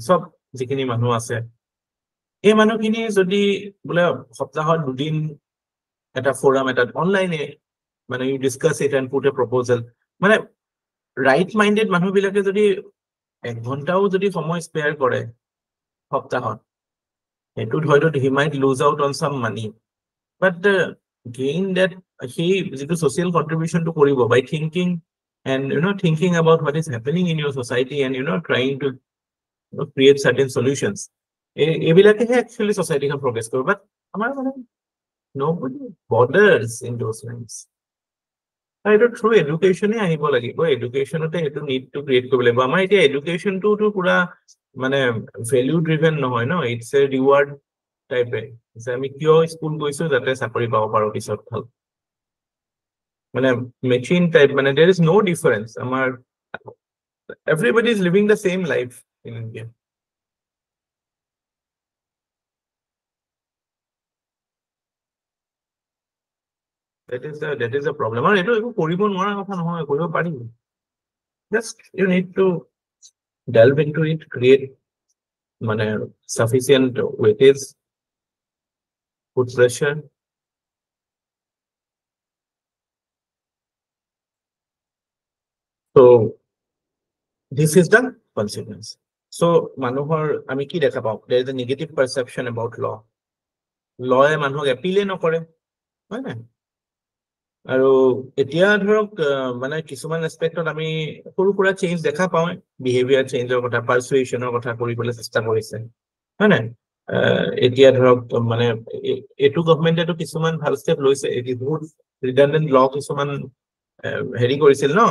সব যিখিনি মানুহ আছে, এই মানুহখিনি যদি বোলে সপ্তাহত দুদিন এটা ফোৰাম এটাত অনলাইনে মানে you discuss it and put a proposal, মানে ৰাইট মাইণ্ডেড মানুহবিলাকে যদি 1 ঘণ্টাও যদি সময় স্পেয়াৰ কৰে সপ্তাহত, এটুত হয়তো he might lose out on some money, but the gain that he যেটো social contribution to koribo by thinking and thinking about what is happening in your society and trying to create certain solutions, ebilake actually society can progress kore. But amar nobody bothers in those lines. It through education e ahibo lagibo, education ote etu need to create koribo lagibo. Amar eta education to pura mane value driven nohoy, no, it's a reward type e, je ami kyo school goisu jate chakori pabo paro pisot hal, mane machine type, mane there is no difference. Amar everybody is living the same life in India. That is the problem. Aru etu eko koribo nwara kotha nohoy, koribo pari, just you need to delve into it, create mane sufficient weightage, put pressure. So this is the consequence. So মানুহৰ আমি কি দেখা পাওঁ, there is a negative perception about law. Law এ মানুহক appeal নকৰে, হয় না? আৰু এতিয়া ধৰক মানে কিছুমান এসপেক্টত আমি সৰু সুৰা চেঞ্জ দেখা পাওঁ, বিহেভিয়াৰ চেঞ্জৰ কথা, পাৰসুৱেশ্যনৰ কথা কৰিবলৈ চেষ্টা কৰিছে, হয় না? এতিয়া ধৰক মানে এটু গভৰ্নমেন্টেটো কিছুমান ভাল ষ্টেপ লৈছে, এটি বহুত ৰিডান্ডেন্ট ল কিছুমান হেৰি কৰিছিল ন,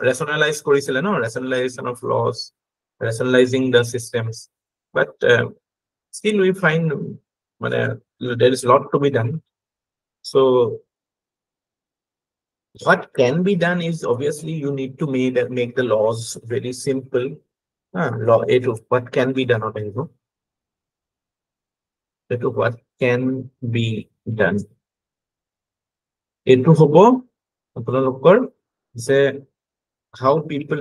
rationalize কৰিছিল ন, rationalization of laws, rationalizing the systems, but still we find there is a lot to be done. So what can be done is obviously you need to make the laws very simple. What can be done, what can be done, etu hobo আপোনালোকৰ যে how people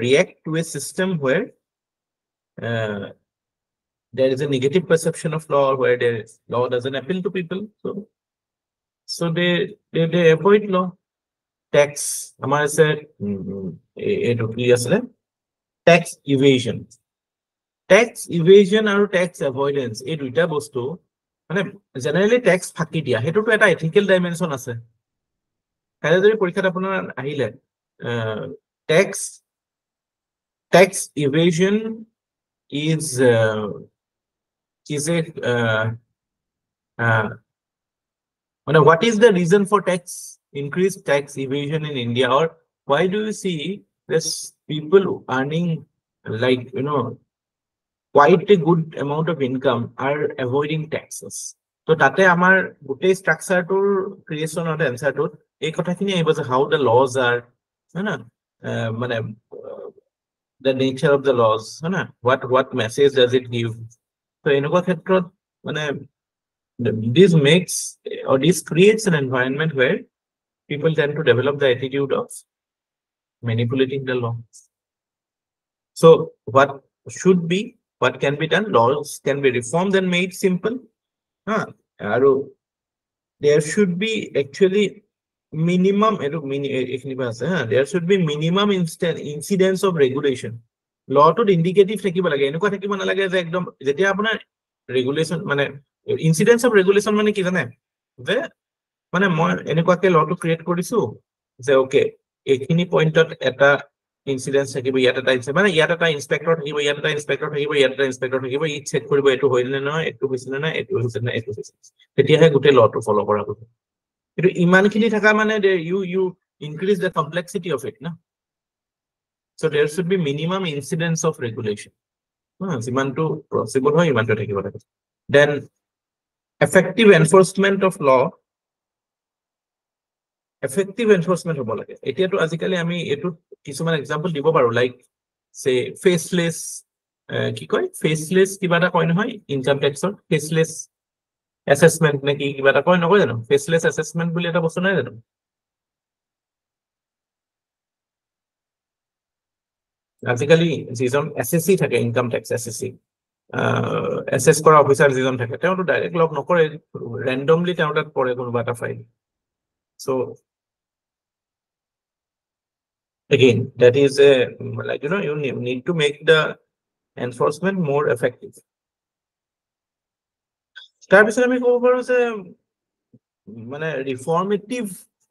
react to a system where there is a negative perception of law where the law doesn't appeal to people. So they avoid law. Tax, আমাৰ আছে এইটো কি আছিলে tax evasion. Tax evasion আৰু tax avoidance এই দুইটা বস্তু মানে জেনাৰেলি টেক্স ফাঁকি দিয়া সেইটোতো এটা এথিকেল ডাইমেনশ্যন আছে কাইলৈ যদি পৰীক্ষাত আপোনাৰ আহিলে tax evasion is what is the reason for increased tax evasion in India, or why do you see this people earning like quite a good amount of income are avoiding taxes? So tate amar gotei structure to creation or answer to ei kotha khini ahibo je how the laws are the nature of the laws what message does it give. So enoko khetrot this makes or this creates an environment where people tend to develop the attitude of manipulating the law. So what can be done? Laws can be reformed and made simple. There should be actually minimum there should be minimum incidence of regulation. Law to indicative থাকিব লাগে এনেকুৱা থাকিব নালাগে যে একদম যেতিয়া আপোনাৰ regulation incidence of regulation মানে কি জানে যে মই এনেকুৱাকে লটো ক্ৰিয়েট কৰিছো যে ওকে এইখিনি পইণ্টত এটা ইনসিডেন্স থাকিব ইয়াত এটা ইয়াত এটা ইনস্পেক্টৰ থাকিব ইয়াত এটা ইনস্পেক্টৰ থাকিব ইয়াত এটা ইনস্পেক্টৰ থাকিব ই চেক কৰিব এটো হইল নে নহয় এটো হৈছিল নে এটো হৈছিল নে এটো হৈছিল তেতিয়াহে গোটেই লটো ফলো কৰা হ'ব কিন্তু ইমানখিনি থাকা মানে you increase the complexity of it না so there should be minimum incidence of regulation যিমানটো possible হয় ইমানটো থাকিব লাগে then effective enforcement of law effective enforcement hobo lage etiato azikali ami etu kisuman example dibo paru like say faceless ki koy faceless kiba ta koy noy income tax or faceless assessment ne ki kiba ta koy noy jano faceless assessment boli eta bostu nai jano azikali season SSC thake income tax SSC assess kora officer season thake teo to direct log nokore randomly teo tat pore kono bata file. So again, that is you need to make the enforcement more effective. Reformative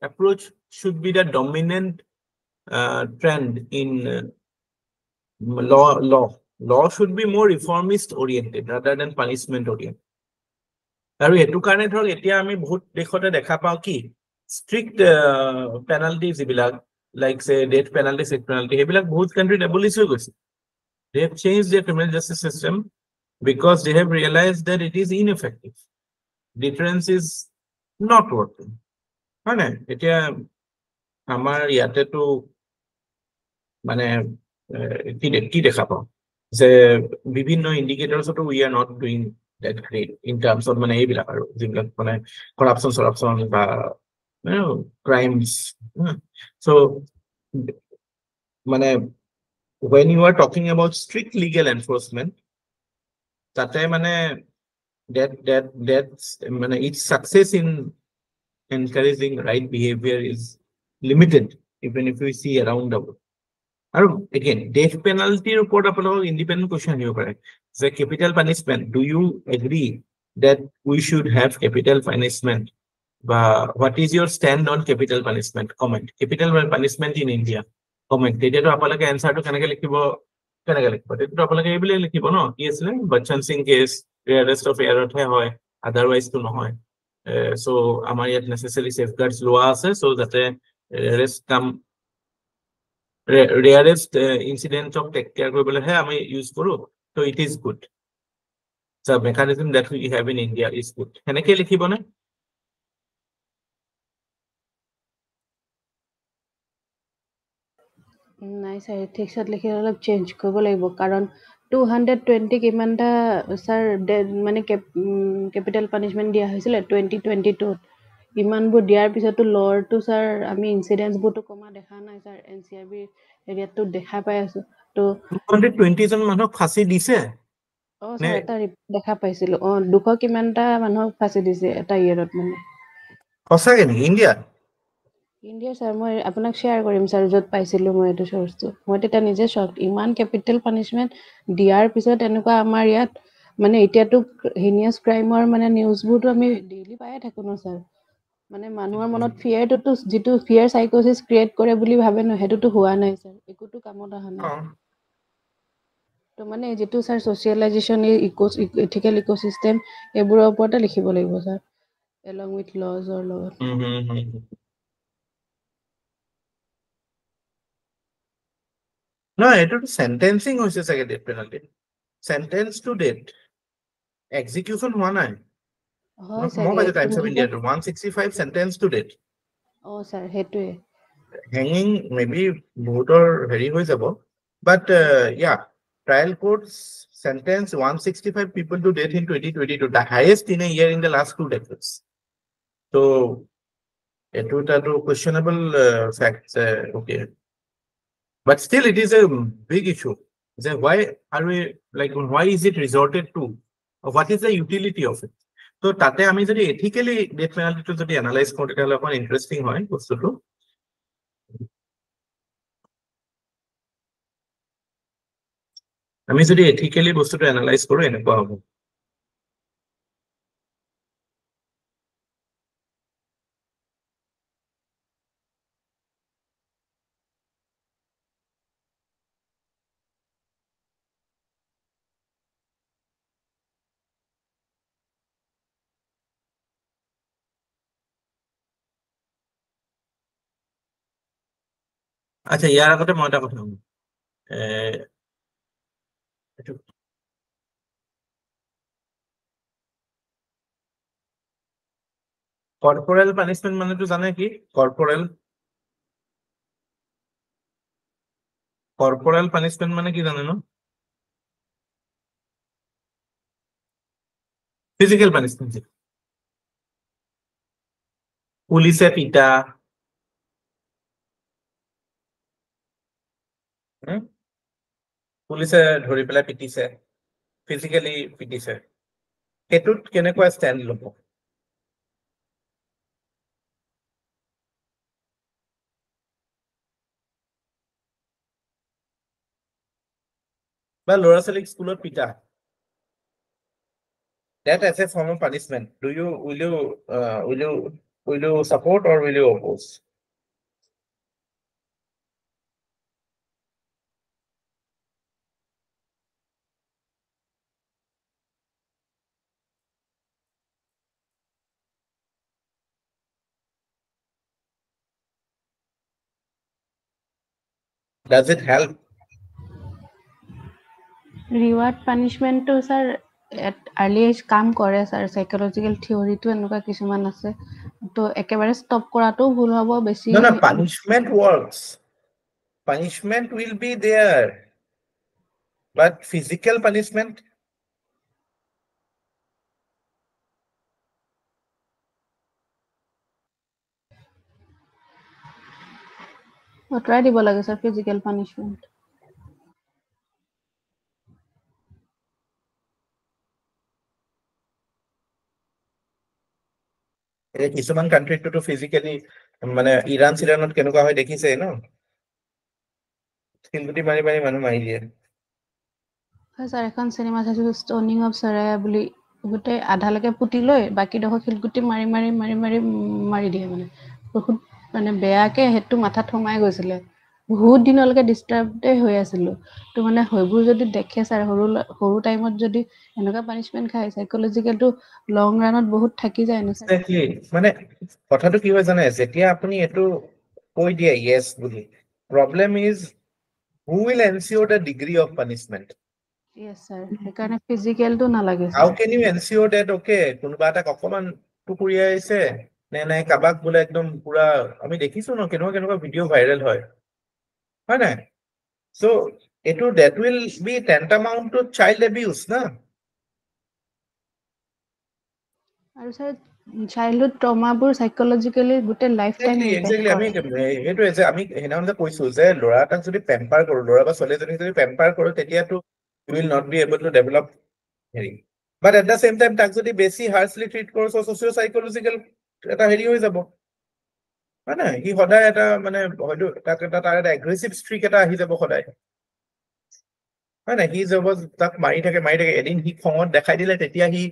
approach should be the dominant trend in law. Law should be more reformist oriented rather than punishment oriented. আৰু এটো কাৰণে ধৰক এতিয়া আমি বহুত দেখতে দেখা পাও কি strict penalties ibilak like say death penalty sick penalty hebilak bahut country abolish hoy goise. They have changed their criminal justice system because they have realized that it is ineffective. Deterrence is not working. Hane etia amar yate to ki dekha pao je bibhinno indicators to we are not doing that great in terms of ebilak aru jinglak corruption ba crimes. So when you are talking about strict legal enforcement tate that's its success in encouraging right behavior is limited even if we see around the world. Again, death penalty report apolog independent question hibo pare the capital punishment. Do you agree that we should have capital punishment? What is your stand on capital punishment? Comment. Capital punishment in India. Comment. Data to apolog answer to kanake likhibo data to apolog ebile likhibo no ki asle Bachchan Singh case arrest of error the hoy otherwise to no hoy. So amar yat necessary safeguards loa ase so that arrest come rarest incident of take care koribole he ami use koru so it is good. The mechanism that we have in India is good. Heneke likhibo na নাই sir এথিক্সত লিখি অলপ change কৰিব লাগিব কাৰণ 220 কিমানটা sir মানে capital punishment দিয়া হৈছিল 2022 ইমানবোৰ দিয়াৰ পিছতো লৰটো স্যাৰ আমি ইনসিডেন্সবোৰটো কমা দেখা নাই স্যাৰ এনসিআৰবি এৰিয়াটো দেখা পাই আছো তো 220 জন মানুহক ফাঁসি দিছে স্যাৰ এটা report দেখা পাইছিলো 200 কিমানটা মানুহক ফাঁচি দিছে এটা ইয়েৰত মানে সঁচাকে নেকি ইণ্ডিয়া ইণ্ডিয়া স্যাৰ মই আপোনাক শ্বেয়াৰ কৰিম স্যাৰ য'ত পাইছিলো মই এইটো চৰ্চটো মই তেতিয়া নিজে শ্বক ইমান কেপিটেল পানিচমেন্ট দিয়াৰ পিছত এনেকুৱা আমাৰ ইয়াত মানে এতিয়াতো হিনিয়াছ ক্ৰাইমৰ মানে নিউজবোৰতো আমি ডেইলি পায়ে থাকো ন স্যাৰ মানে মানুহৰ মনত ফিয়াৰটো যিটো ফিয়াৰ সাইকোসিস ক্ৰিয়েট কৰে বুলি ভাবে ন হেতুটো হোৱা নাই স্যাৰ একোটো কামত অহা নাই তো মানে যেটো স্যাৰ সোশিয়েলাইজেশন ইথিক্যাল ইকোসিস্টেম এইবোৰৰ ওপৰতে লিখিব লাগিব sir along with laws or লগত No, এইটোতো sentencing হৈছে চাগে death penalty sentence to death execution হোৱা নাই হয় মই চাগে পাইছো টাইমছ অফ ইণ্ডিয়াটো 165 sentence to death স্যাৰ হেতুৱে hanging maybe বহুতৰ হেৰি হৈ যাব but yeah trial courts sentenced 165 people to death in 2022 the highest in a year in the last 2 decades so এইটো তাতো questionable facts okay but still it is a big issue so why are we like why is it resorted to what is the utility of it so তাতে আমি যদি ethically death penalty to যদি analyze কৰো তেতিয়াহলে অকমান interesting হয় বস্তুটো আমি যদি ethically বস্তুটো analyze কৰো এনেকুৱা হ'ব আচ্ছা ইয়াৰ আগতে মই এটা কথা কম কর্পোরাল পানিশমেন্ট মানে তো জানে কি কর্পোরাল পানিশমেন্ট মানে কি জানে না ফিজিক্যাল পানিশমেন্ট পুলিশে পিটা পুলিশে ধৰি পেলাই পিটিছে ফিজিক্যালি পিটিছে এটুত কেনেকুৱা ষ্টেণ্ড ল'ব বা ল'ৰা ছোৱালীক স্কুলত পিটা that as a form of punishment will you support or will you oppose does it help reward পানিশমেন্টটো স্যাৰ আৰ্লি এজ কাম কৰে স্যাৰ সাইকোলজিক্যাল থিওৰিটো এনেকুৱা কিছুমান আছে তো একেবাৰে ষ্টপ কৰাটো ভুল হ'ব বেছি no punishment works punishment will be there but physical punishment আঁতৰাই দিব লাগে স্যাৰ ফিজিক্যাল পানিশমেন্ট কিছুমান কান্ট্ৰিটো ফিজিক্যালি মানে ইৰাণত কেনেকুৱা হয় দেখিছে ন শিলগুটি মাৰি মাৰি মানুহ মাৰি দিয়ে হয় স্যাৰ এখন চিনেমা চাইছো ষ্টনিং অফ সৰায়া বুলি গোটেই আধালৈকে পুতি লৈ বাকীডোখৰ শিলগুটি মাৰি দিয়ে মানে বহুত মানে বেয়াকে হেতু মাথাত সোমাই গৈছিলে বহুত দিনলৈকে ডিষ্টাৰ্বডে হৈ আছিলো তো মানে সেইবোৰ যদি দেখে স্যাৰ সৰু টাইমত যদি এনেকুৱা পানিশমেন্ট খায় সাইকোলজিক্যালটো লং ৰানত বহুত থাকি যায় ন স্যাৰ এক্স্যাক্টলি মানে কথাটো কি হয় জানে যেতিয়া আপুনি এটো কৈ দিয়ে ইয়েস বুলি problem is who will ensure the degree of punishment yes sir সেইকাৰণে ফিজিক্যালটো নালাগে how sir can you ensure that okay কোনোবা এটা অকমান টুকুৰিয়াইছে নে কাবাক বোলে একদম পুৰা আমি দেখিছো ন কেনেকুৱা ভিডিও ভাইৰেল হয় নাই so এটো that will be tantamount to child abuse না আৰু স্যাৰ চাইল্ডহুড ট্ৰমাবোৰ সাইকোলজিক্যালি গোটেই লাইফ টাইম ইম্পেক্ট আমি কৰে সেইটোৱে যে আমি সেইদিনাখন যে কৈছো যে ল'ৰা এটাক যদি পেম্পাৰ কৰো ল'ৰা বা ছোৱালীজনীক যদি পেম্পাৰ কৰো তেতিয়াতো you will not be able to develop হেৰি but at the same time তাক যদি বেছি হাৰ্চলি ট্ৰিট কৰোঁ ছ'চিঅ' চাইক'লজিকেল এটা হেৰি হৈ যাব হয় নাই সি সদায় এটা মানে হয়তো তাৰ এটা এগ্ৰেছিভ ষ্ট্ৰিক এটা আহি যাব সদায় হয় নাই সি যাব তাক মাৰি থাকে এদিন সি খঙত দেখাই দিলে তেতিয়া সি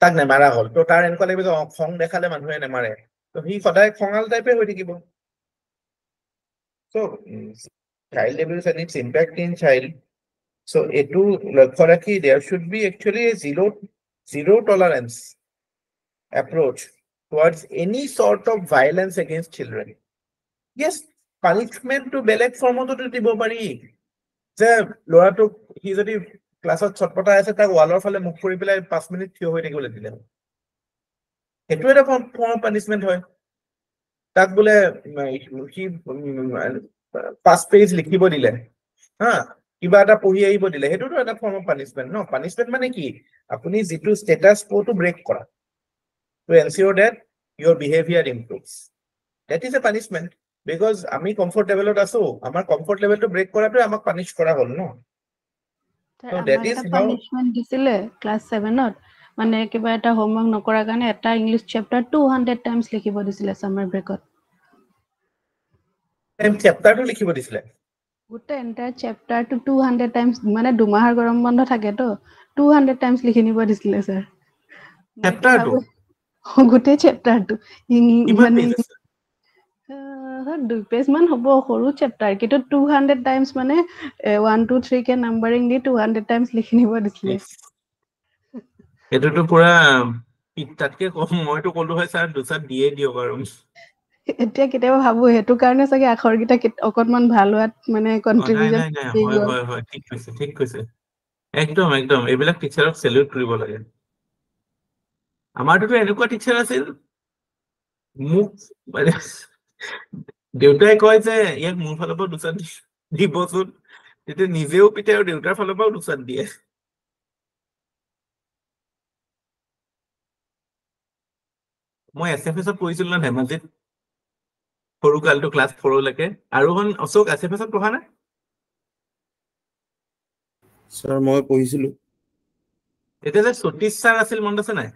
তাক নেমাৰা হ'ল তো তাৰ এনেকুৱা লাগিব যে খং দেখালে মানুহে নেমাৰে তো সি সদায় খঙাল টাইপে হৈ থাকিব so' child abuse and its impact in child so' এইটো লক্ষ্য ৰাখি there should be actually zero' tolerance approach towards any sort of violence against children. Yes, punishment to বেলেগ ফৰ্মতো দিব পাৰি যে ল'ৰাটোক সি যদি ক্লাছত ছটপটাই আছে তাক ৱালৰ ফালে মুখ কৰি পেলাই 5 মিনিট থিয় হৈ থাকিবলৈ দিলে সেইটো এটা ফৰ্ম অফ পানিচমেণ্ট হয় তাক বোলে সি 5 পেজ লিখিব দিলে হা কিবা এটা পঢ়ি আহিব দিলে সেইটোতো এটা ফৰ্ম অফ পানিচমেণ্ট ন পানিচমেণ্ট মানে কি আপুনি যিটো ষ্টেটাছ কোটো ব্ৰেক কৰা to ensure that your behavior improves. That is a punishment because আমি comfortable আছো আমাৰ comfort level to break কৰাটো আমাক punish কৰা হ'ল ন so that is how punishment দিছিলে ক্লাছ 7ত মানে কিবা এটা হোমৱৰ্ক নকৰাৰ কাৰণে এটা ইংলিছ চেপ্টাৰ 200 টাইমছ লিখিব দিছিলে সামাৰ ব্ৰেকত চেপ্টাৰটো লিখিব দিছিলে গোটেই এন্টায়াৰ চেপ্টাৰটো 200 টাইমছ মানে দুমাহৰ গৰম বন্ধ থাকেতো 200 টাইমছ লিখি নিব দিছিলে স্যাৰ চেপ্টাৰটো গোটেই চেপ্টাৰটো কিমান পেজ আছে 2 পেজ মান হ'ব সৰু চেপ্টাৰ কিন্তু 200 টাইমছ মানে 1 2 3 কে নাম্বাৰিং দি 200 টাইমছ লিখি নিব দিছিলে এটোটো পুৰা তাতকে কম মইতো ক'লো হয় স্যাৰ দুসাত দিয়ে দিয়ক আৰু এতিয়া কেতিয়াবা ভাবো হেতু কাৰণে চাগে আখৰকিটা অকনমান ভাল হোৱাত মানে কন্ট্ৰিবিউশন হয় ঠিক কৈছে একদম এইবিলাক টিচাৰক সেলিউট কৰিব লাগে আমাৰতো এনেকুৱা টিচাৰ আছিল মোক দেউতাই কয় যে ইয়াক মোৰ ফালৰ পৰা দুচাত দিবচোন তেতিয়া নিজেও পিতে আৰু দেউতাৰ ফালৰ পৰাও দুচাত দিয়ে মই এছএফএছত পঢ়িছিলো না ধেমাজিত সৰু কালটো ক্লাছ 4 লৈকে আৰু অশোক এছএফএছত পঢ়া না স্যাৰ মই পঢ়িছিলো এতিয়া যে সতীশ ছাৰ আছিল মনত আছে নাই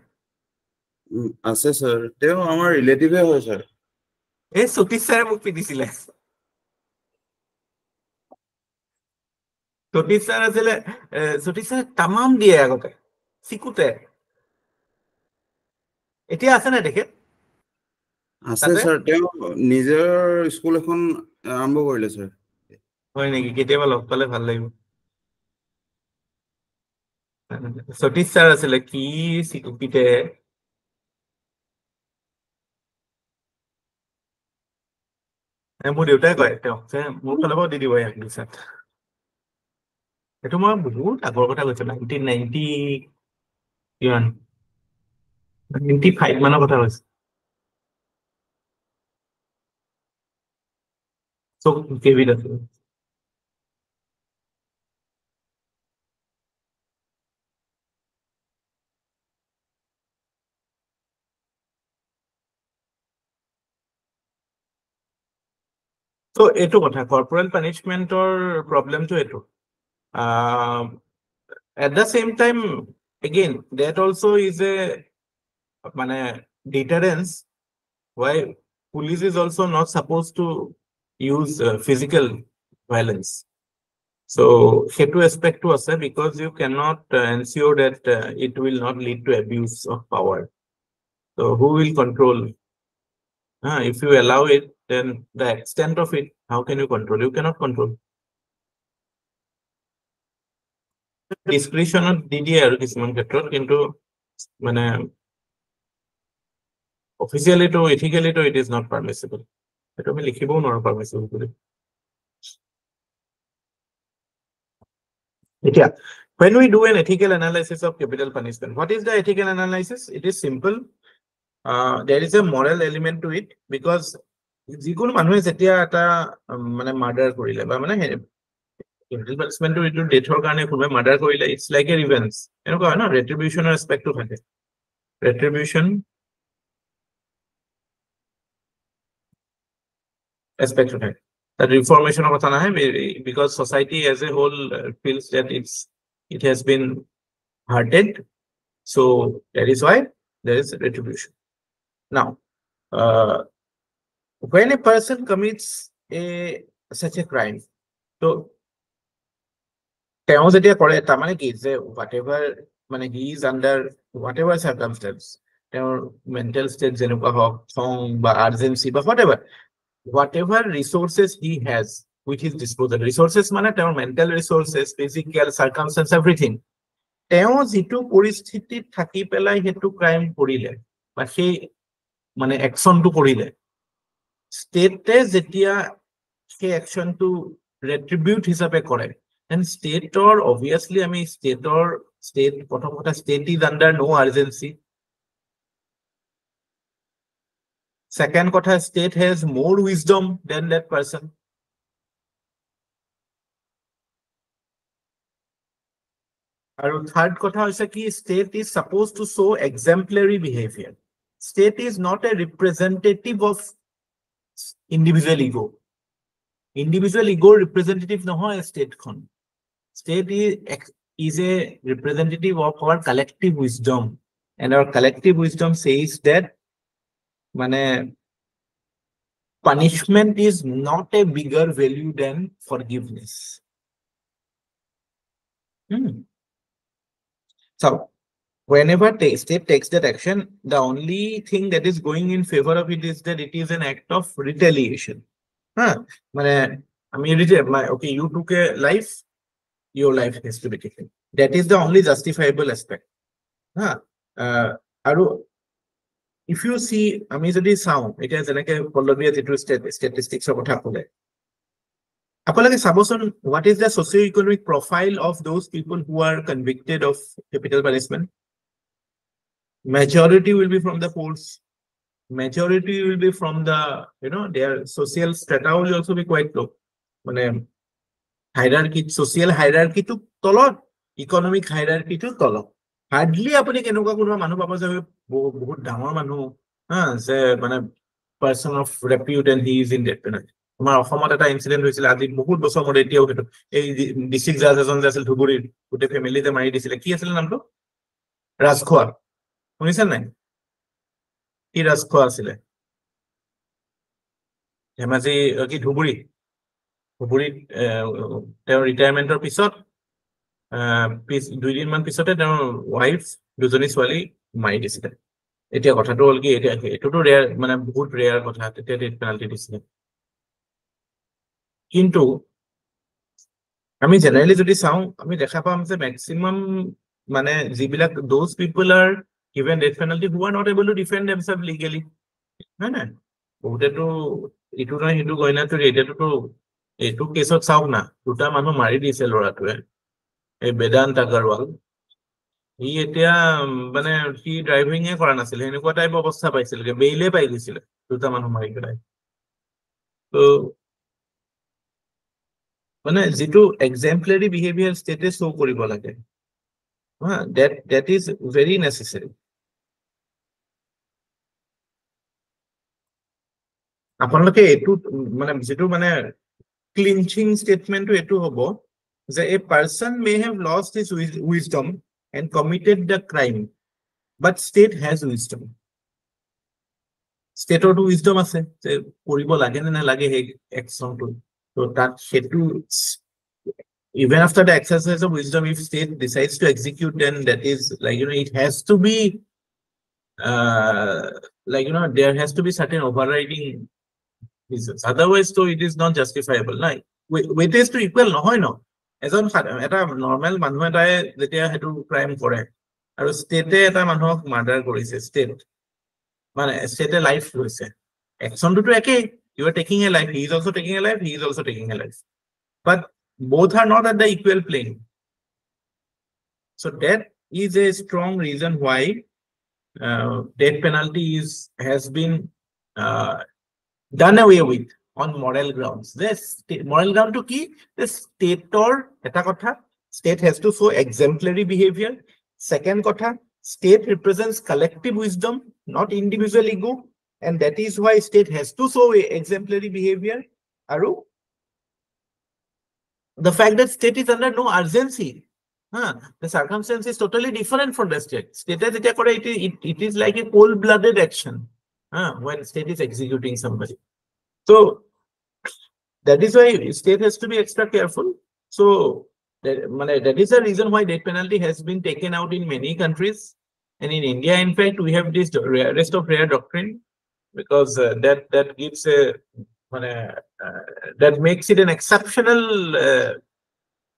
আছে স্যাৰ তেওঁ আমাৰ ৰিলেটিভে হয় স্যাৰ এই সতীশ ছাৰে মোক পিটিছিলে সতীশ ছাৰ আছিলে সতীশ ছাৰে তামাম দিয়ে আগতে শিকোতে এতিয়া আছে নাই তেখেত আছে স্যাৰ তেওঁ নিজৰ স্কুল এখন আৰম্ভ কৰিলে স্যাৰ হয় নেকি কেতিয়াবা লগ পালে ভাল লাগিব সতীশ ছাৰ আছিলে কি শিকুপিতে মোৰ দেউতাই কয় তেওঁ মোৰ ফালৰ পৰাও দি দিব ইয়াক দুচাত এইটো মই বহুত আগৰ কথা কৈছো 1995 মানৰ কথা কৈছো চব কেবিত আছে So এইটো কথা corporal punishmentৰ problemটো এইটো at the same time again that also is a মানে deterrence why police is also not supposed to use physical violence so সেইটো aspect to আছে because you cannot ensure that it will not lead to abuse of power so who will control if you allow it then the extent of it how can you control you cannot control discretion দি দিয়ে আৰু কিছুমান ক্ষেত্ৰত কিন্তু মানে officially to ethically to it is not permissible সেইটো আমি লিখিবও নোৱাৰো permissible বুলি এতিয়া when we do an ethical analysis of capital punishment what is the ethical analysis it is simple there is a moral element to it because যিকোনো মানুহে যেতিয়া এটা মানে মাৰ্ডাৰ কৰিলে বা মানে capital punishment to it ডেথৰ কাৰণে কোনোবাই মাৰ্ডাৰ কৰিলে it's like a revenge এনেকুৱা হয় না retributionৰ aspectটো থাকে retribution aspect of it that reformation of কথা নাহে because society as a whole feels that it has been hearted. So that is why there is retribution. Now, when a person commits such a crime, so whatever he is under whatever circumstance, mental state যেনেকুৱা হওক, খং বা urgency বা whatever resources he has with his disposal, resources মানে mental resources, physical circumstance, everything, যিটো পৰিস্থিতিত থাকি পেলাই সেইটো ক্ৰাইম কৰিলে বা সেই একচনটো কৰিলে, ষ্টেটে যেতিয়া সেই একচনটো ৰেট্ৰিবিউট হিচাপে কৰে, then ষ্টেটৰ obviously আমি state প্ৰথম কথা state is under no urgency. Second কথা, state has more wisdom than that person. And third কথা হৈছে কি, state is supposed to show exemplary behavior. State is not a representative of individual ego. Individual ego representative নহয় state খন. State is a representative of our collective wisdom, and our collective wisdom says that punishment is not a bigger value than forgiveness. So whenever state takes that action, the only thing that is going in favor of it is that it is an act of retaliation. Okay, you took a life, your life has to be taken. That is the only justifiable aspect. If you see, যদি চাওঁ, এতিয়া যেনেকে পল্লৱীয়ে যিটো statistics কথা ক'লে, আপোনালোকে চাবচোন, what is the socio-economic profile of those people who are convicted of capital punishment? Majority will be from the poors. Majority will be from the, their social strata will also be quite low. Hierarchy, social hierarchy to তলত, economic hierarchy to তলত. Hardly আপুনি কেনেকুৱা কোনোবা মানুহ পাব যে বহুত ডাঙৰ মানুহ, যে person of repute and he is in death penalty. আমাৰ অসমত এটা ইনসিডেন্ট হৈছিল আজি বহুত বছৰ মূৰত, এতিয়াও সেইটো এই ডিস্ট্ৰিক্ট জাজ এজন যে আছিল ধুবুৰীৰ, গোটেই ফেমিলিতে মাৰি দিছিলে, কি আছিল নামটো? ৰাজখোৱা, শুনিছে নাই? কি ৰাজখোৱা আছিলে? ধেমাজি কি ধুবুৰীত তেওঁৰ ৰিটায়াৰমেন্টৰ পিছত 2 দিনমান পিছতে তেওঁৰ ৱাইফ, দুজনী ছোৱালী মাৰি দিছিলে। এতিয়া কথাটো হ'ল কি, এতিয়া এইটোতো ৰেয়াৰ, বহুত ৰেয়াৰ কথা, তেতিয়া ডেথ পেনাল্টি দিছিলে। কিন্তু আমি জেনাৰেলি যদি চাওঁ, আমি দেখা পাম যে মেক্সিমাম যিবিলাক those people are given death penalty who are not able to defend themselves legally, হয় নাই? বহুতেতো ইটো নহয় সিটো গইনাটো, এতিয়াতো এইটো কেছত চাওক না, দুটা মানুহ মাৰি দিছে ল'ৰাটোৱে, এই বেদান্ত আগৰৱাল, সি এতিয়া সি ড্ৰাইভিঙে কৰা নাছিল, সেনেকুৱা টাইপ অৱস্থা পাইছিলগে, বেইলে পাই গৈছিলে দুটা মানুহ মাৰি পেলাই। তো যিটো এক্সাম্পলাৰী বিহেভিয়াৰ ষ্টেটে শ্ব' কৰিব লাগে, that is very necessary. আপোনালোকে এইটো যিটো ক্লিনচিং ষ্টেটমেন্টটো এইটো হ'ব যে a person may have lost his wisdom and committed the crime, but state has wisdom. Stateৰটো wisdom আছে যে কৰিব লাগে নে নালাগে সেই একচনটো। So that even after the exercise of wisdom, if state decides to execute, then that is it has to be there has to be certain overriding reasons. Otherwise, so it is not justifiable. Weight is to equal নহয় ন, এজন এটা normal মানুহ এটাই যেতিয়া সেইটো crime কৰে আৰু ষ্টেটে এটা মানুহক মাৰ্ডাৰ কৰিছে, ষ্টেটে লাইফ লৈছে, একচনটোতো একেই, you are taking a life, he is also taking a life, he is also taking a life, but both are not at the equal plane. So that is a strong reason why death penalty has been done away with on moral grounds. This moral ground to key, the state or eta kotha, state has to show exemplary behavior. Second kotha, state represents collective wisdom, not individual ego, and that is why state has to show exemplary behavior. Aru, the fact that state is under no urgency, The circumstance is totally different from the state. State it is like a cold-blooded action when state is executing somebody. So that is why state has to be extra careful. So that is the reason why death penalty has been taken out in many countries. And in India, in fact, we have this rarest of rare doctrine, because that gives a that makes it an exceptional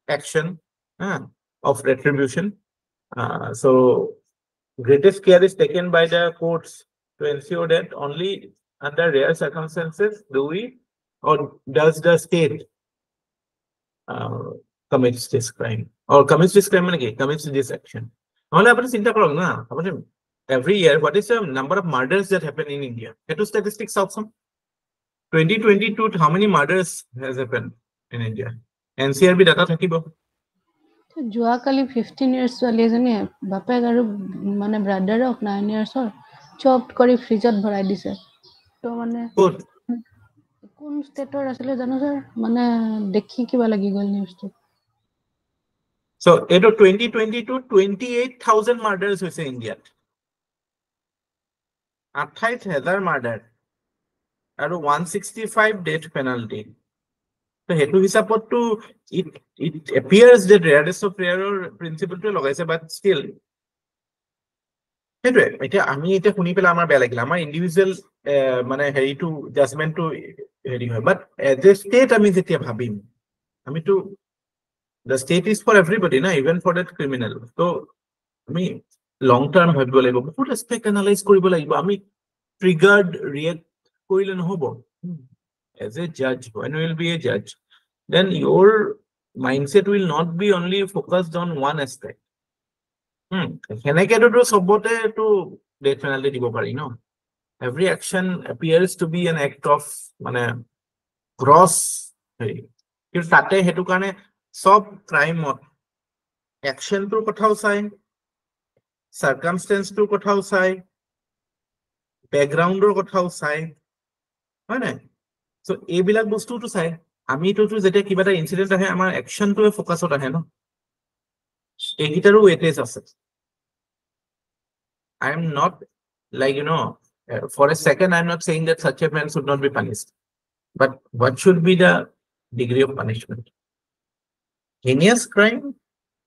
action of retribution. So greatest care is taken by the courts to ensure that only under rare circumstances does the state commits this crime, or commits this crime commits this action. Every year, what is the number of murders that happen in India? Get to statistics also. 2022, how many murders has happened in India? NCRB data thakibo. যোৱাকালি 15 years ছোৱালী এজনী বাপেক আৰু মানে ব্ৰাদাৰক 9 years চপ কৰি ফ্ৰিজত ভৰাই দিছে। তো মানে কোন ষ্টেটৰ আছিলে জানো স্যাৰ, মানে দেখি কিবা লাগি গ'ল নিউজটো। So eto 2022 28,000 murders hoise India, 28,000 murder aru 165 death penalty. So hetu hisapot to it appears that rarest of rare principle to lagaise, but still hetu eta ami eta khuni pela amar beya lagila, amar individual mane heri to judgment to heri hoy, but as a state ami jetia bhabim ami to the state is for everybody, na, even for that criminal. So I mean long term bhabibo lagibo, বহুত aspect analyze koribo lagibo, ami triggered react korile nohobo. As a judge, when you will be a judge, then your mindset will not be only focused on one aspect. Heneke to sobote to death penalty dibo pari, no. Every action appears to be an act of mane gross কিন্তু তাতে হেতু কাৰণে সব ক্ৰাইমত action তোৰ কথাও চাই, সাৰ্কামস্টেন্স তোৰ কথাও চাই, ব্যাকগ্ৰাউন্ডৰ কথাও চাই, হয় না? সো এইবিলাক বস্তুটো চাই আমি তো যেটা কিবা এটা ইনসিডেন্ট আহে আমাৰ অ্যাকশনটোৱে ফোকাসত আহে, ন? এইগিটাৰো ওয়েটেজ আছে। I am not like, for a second I am not saying that such a man should not be punished, but what should be the degree of punishment? Heinous crime,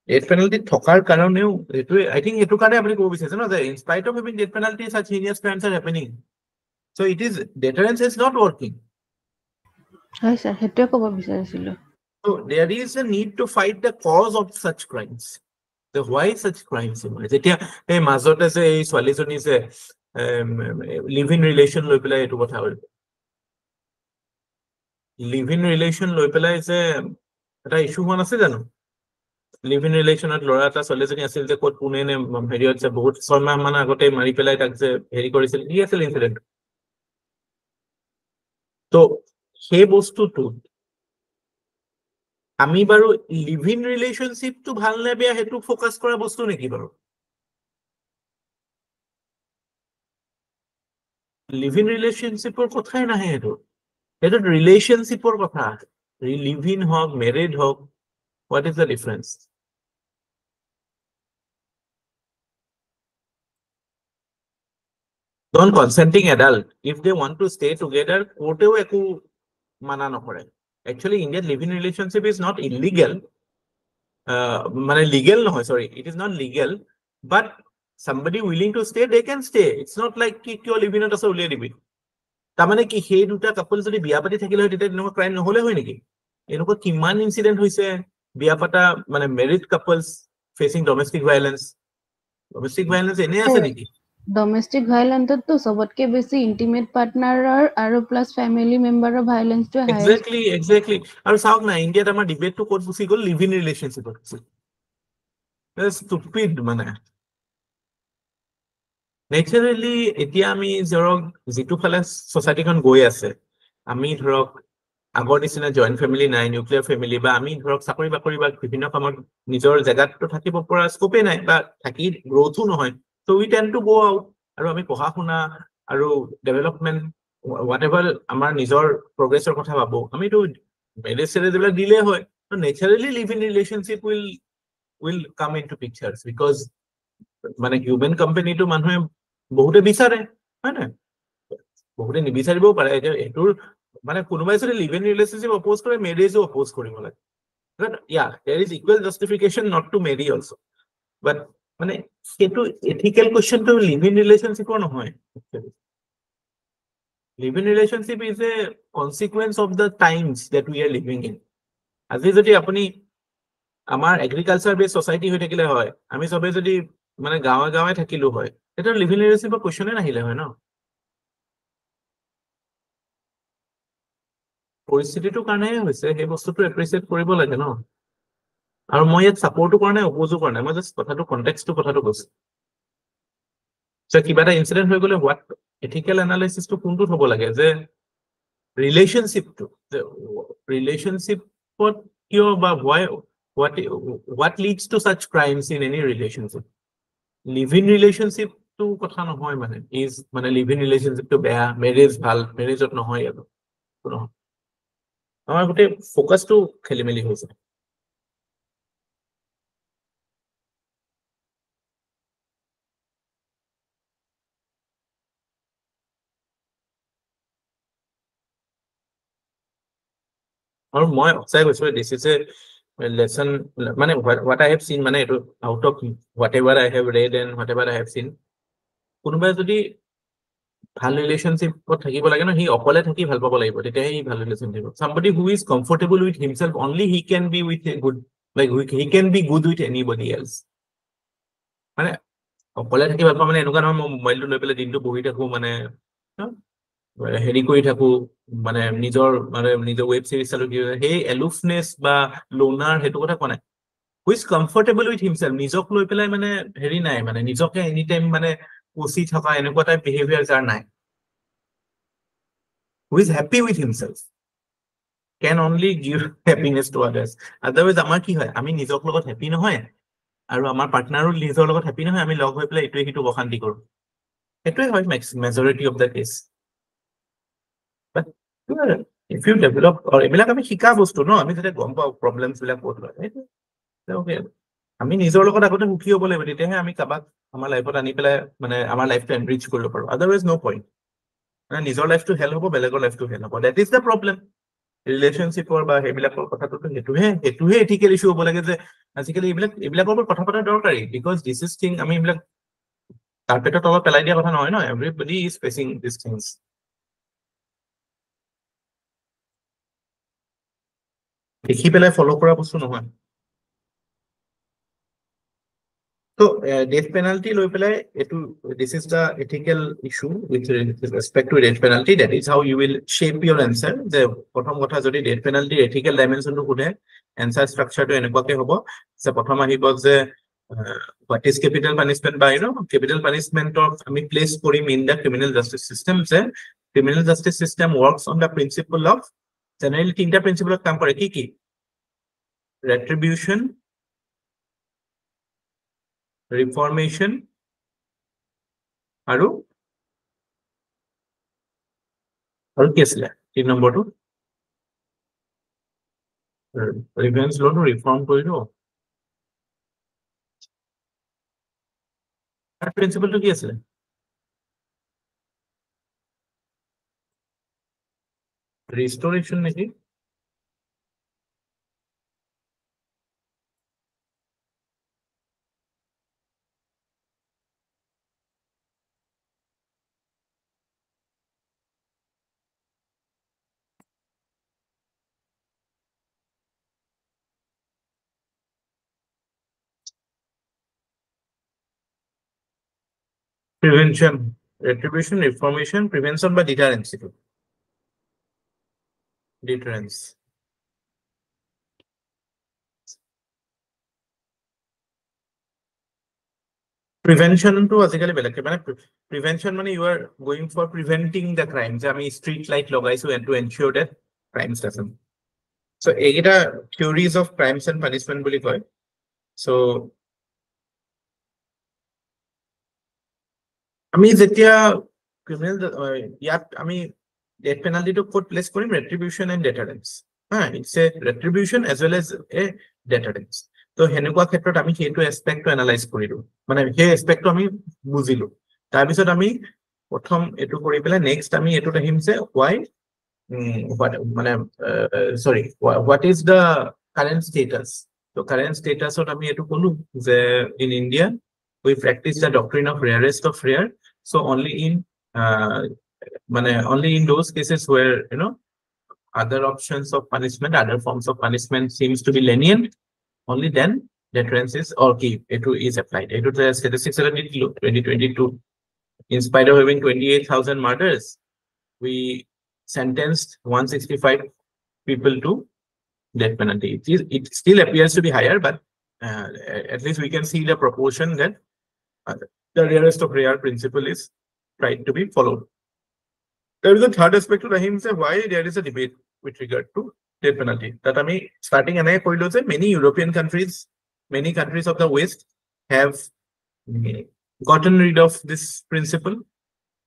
death penalty thokar karoneu I think etu kare apni kobo bichhaise, no, that in spite of having death penalty such heinous crimes are happening, so it is deterrence is not working. হয় sir, হেতুৱে ক'ব বিচাৰিছিলো। So there is a need to fight the cause of such crimes, the why such crimes emerge. Jetia ei majote je ei swalejoni je live in relation loi pelai etu kotha hol, live in relation loi pelai je এটা issue হোৱা নাছিল জানো? Live in ৰিলেশ্যনত ল'ৰা এটা ছোৱালীজনী আছিল যে ক'ত পুনে নে হেৰিয়ত যে বহুত 6 মাহ মান আগতে মাৰি পেলাই তাক যে হেৰি কৰিছিল, কি আছিল ইনচিডেণ্ট? তো সেই বস্তুটো আমি বাৰু লিভ ইন ৰিলেশ্যনশ্বিপটো ভাল নে বেয়া সেইটো ফোকাস কৰা বস্তু নেকি বাৰু? লিভ ইন ৰিলেশ্যনশ্বিপৰ কথাই নাহে, সেইটো ৰিলেশ্যনশ্বিপৰ কথা। লিভ ইন হওক, মেৰিড হওক, what is the difference? Non-consenting adult, if they want to stay together, কোর্টেও একো মানা নকৰে। Actually, Indian live-in relationship is not illegal. মানে legal নহয়, sorry, it is not legal, but somebody willing to stay, they can stay. It's not like কি কিয় live in আছে উলিয়াই দিবি। তাৰমানে কি সেই দুটা কাপল যদি বিয়া পাতি থাকিলে হয় তেতিয়া এনেকুৱা ক্ৰাইম নহলে হয় নেকি? এনেকুৱা কিমান ইনসিডেন্ট হৈছে বিয়া পাতা মানে married couples facing domestic violence এনে আছে নেকি? ডোমেস্টিক ভায়োলেন্সটো সবতকে বেছি ইন্টিমেট পাৰ্টনাৰৰ আৰু প্লাস ফ্যামিলি মেম্বাৰৰ ভায়োলেন্সটো হাইয়েস্ট। এক্স্যাক্টলি আৰু চাওক না ইন্ডিয়াত আমাৰ ডিবেটটো ক'ত গুচি গ'ল? লিভ ইন ৰিলেশনশিপত গুচি। স্টুপিড মানে নেচাৰেলি এতিয়া আমি ধৰক যিটো ফালে সোসাইটিখন গৈ আছে, আমি ধৰক আগৰ নিচিনা জয়েন্ট ফ্যামিলি নাই, নিউক্লিয়াৰ ফ্যামিলি, বা আমি ধৰক চাকৰি বাকৰি বা বিভিন্ন কামত নিজৰ জায়গাটো থাকিব পৰা স্কোপে নাই বা থাকি গ্ৰোথো নহয়। So we tend to go out আৰু আমি পঢ়া শুনা আৰু ডেভেলপমেন্ট whatever আমাৰ নিজৰ প্ৰগ্ৰেছৰ কথা ভাবো, আমিতো মেৰেজ চেৰেজ বিলাক দিলে হয়। So naturally live in relationship will will come into pictures because মানে human company to মানুহে বহুতে বিচাৰে হয় না বহুতে নিবিচাৰিবও পাৰে এটোৰ মানে কোনোবাই যদি লিভ ইন ৰিলেশনশিপ অপোজ কৰে মেৰেজও অপোজ কৰিব লাগে but yeah there is equal justification not to marry also but মানে সেটো ethical question to live in relationship or নহয় live in relationship is a consequence of the times that we are living in আজি যদি আপুনি আমাৰ agriculture base society হৈ থাকিলে হয় আমি সবে যদি মানে গাঁৱে গাঁৱে থাকিলো হয় এটা লিভ ইন ৰিলেশনশিপৰ কোৱেশ্চনে নাহিলে হয় ন পৰিস্থিতিটোৰ কাৰণে হৈছে সেই বস্তুটো এপ্ৰিচিয়েট কৰিব লাগে ন আৰু মই ইয়াত সাপোৰ্টও কৰা নাই অপোজও কৰা নাই মই জাস্ট কথাটো কনটেক্সটটো কথাটো কৈছো সো কিবা এটা ইনসিডেন্ট হৈ গলে হোৱাট এথিক্যাল এনালাইসিসটো কোনটো হ'ব লাগে যে ৰিলেশনশিপত কিয় বা what leads to such crimes in any relationship live in relationship to কথা নহয় মানে is মানে live in relationship to বেয়া marriage ভাল marriageত নহয় আৰু আমাৰ গোটে ফোকাসটো খেলিমেলি হৈছে আৰু মই সঁচাই কৈছো this is a lesson মানে what I have seen মানে এটো out of whatever I have read and whatever I have seen কোনোবাই যদি ভাল ৰিলেশনশিপত থাকিব লাগে ন হি অকলে থাকি ভাল পাব লাগিব তেতিয়া হি ভাল ৰিলেশনশিপ somebody who is comfortable with himself only he can be with a good like he can be good with anybody else মানে অকলে থাকি ভাল পাব মানে এনেকুৱা নহয় মই মোবাইলটো লৈ পেলাই দিনটো বহি থাকো মানে হেৰি কৰি থাকো মানে নিজৰ ওয়েব সিৰিজ চালু কি সেই এলুফনেস বা লোনাৰ হেতু কথা কোৱা নাই who is comfortable with himself নিজক লৈ পেলাই মানে হেৰি নাই মানে নিজকে এনি টাইম মানে পচি থকা এনেকুৱা টাইপ বিহেভিয়াৰ যাৰ নাই who is happy with himself can only give happiness to others otherwise আমাৰ কি হয় আমি নিজক লগত হ্যাপি নহয় আৰু আমাৰ পাৰ্টনাৰো নিজৰ লগত হ্যাপি নহয় আমি লগ হৈ পেলাই এটোই হিটো অশান্তি কৰো এটোই হয় majority of the case but if you develop or এবিলাক আমি শিকা বস্তু ন আমি যেটা গম পাও প্ৰবলেমছ বিলাক ক'ত হয় ওকে আমি নিজৰ লগত আগতে সুখী হ'ব লাগিব তেতিয়াহে আমি কাবাক আমাৰ লাইফত আনি পেলাই মানে আমাৰ লাইফটো এনৰিচ কৰিব পাৰো আদাৰৱাইজ নো পইণ্ট মানে নিজৰ লাইফটো হেল হ'ব বেলেগৰ লাইফটো হেল হ'ব দ্যাট ইজ দা প্ৰবলেম ৰিলেশনশিপৰ বা হেবিলাকৰ কথাটো হেতুহে এথিক্যাল ইস্যু হ'ব লাগে যে আজিকালি এইবিলাকৰ ওপৰত কথা পতা দৰকাৰী বিকজ দিস ইজ থিং আমি এইবিলাক কাৰ্পেটৰ তলত পেলাই দিয়া কথা নহয় no everybody is facing this things দেখি পেলাই ফলো কৰা বস্তু নহয় So death penalty লৈ পেলাই এটো this is the ethical issue with respect to death penalty that is how you will shape your answer যে প্ৰথম কথা যদি death penalty ethical dimension টো খুদে answer structure টো এনেকুৱাকে হ'ব যে প্ৰথম আহিব যে what is capital punishment by capital punishment of আমি place কৰিম in the criminal justice system যে criminal justice system works on the principle of generally তিনটা principle কাম কৰে কি retribution reformation আৰু কি আছিল 3 নম্বৰটো ৰিভেঞ্জ লটো ৰিফৰ্ম কৰিলো তাৰ প্ৰিন্সিপলটো কি আছিল ৰিস্টোৰেশন নেকি prevention retribution reformation prevention বা deterrence deterrence prevention to আজিকালি বেলেগ মানে prevention মানে you are going for preventing the crime যে আমি street light লগাইছো and to ensure that crimes doesn't so এইটা theories of crimes and punishment বুলি কয় so আমি যেতিয়া ক্রিমিনাল ইয়াত আমি death penalty to put place Karim retribution and deterrence it's a retribution as well as a deterrence তো হেনেকুৱা ক্ষেত্ৰত আমি সেইটো এসপেক্টটো এনালাইজ কৰিলো মানে সেই এসপেক্টটো আমি বুজিলো তাৰ পিছত আমি প্ৰথম এটো কৰি পেলাই নেক্সট আমি এটোত আহিম যে why মানে sorry what is the current status so current status ot ami etu kolu je in India we practice the doctrine of rarest of rare so only in only in those cases where other options of punishment other forms of punishment seems to be lenient only then deterrence is or keep etu is applied etu the statistics 2022 in spite of having 28,000 murders we sentenced 165 people to death penalty. It still appears to be higher, but at least we can see the proportion that the rarest of rare principle is tried to be followed. There is a third aspect to Rahim say why there is a debate with regard to death penalty. That I mean, starting and many European countries, many countries of the West have gotten rid of this principle.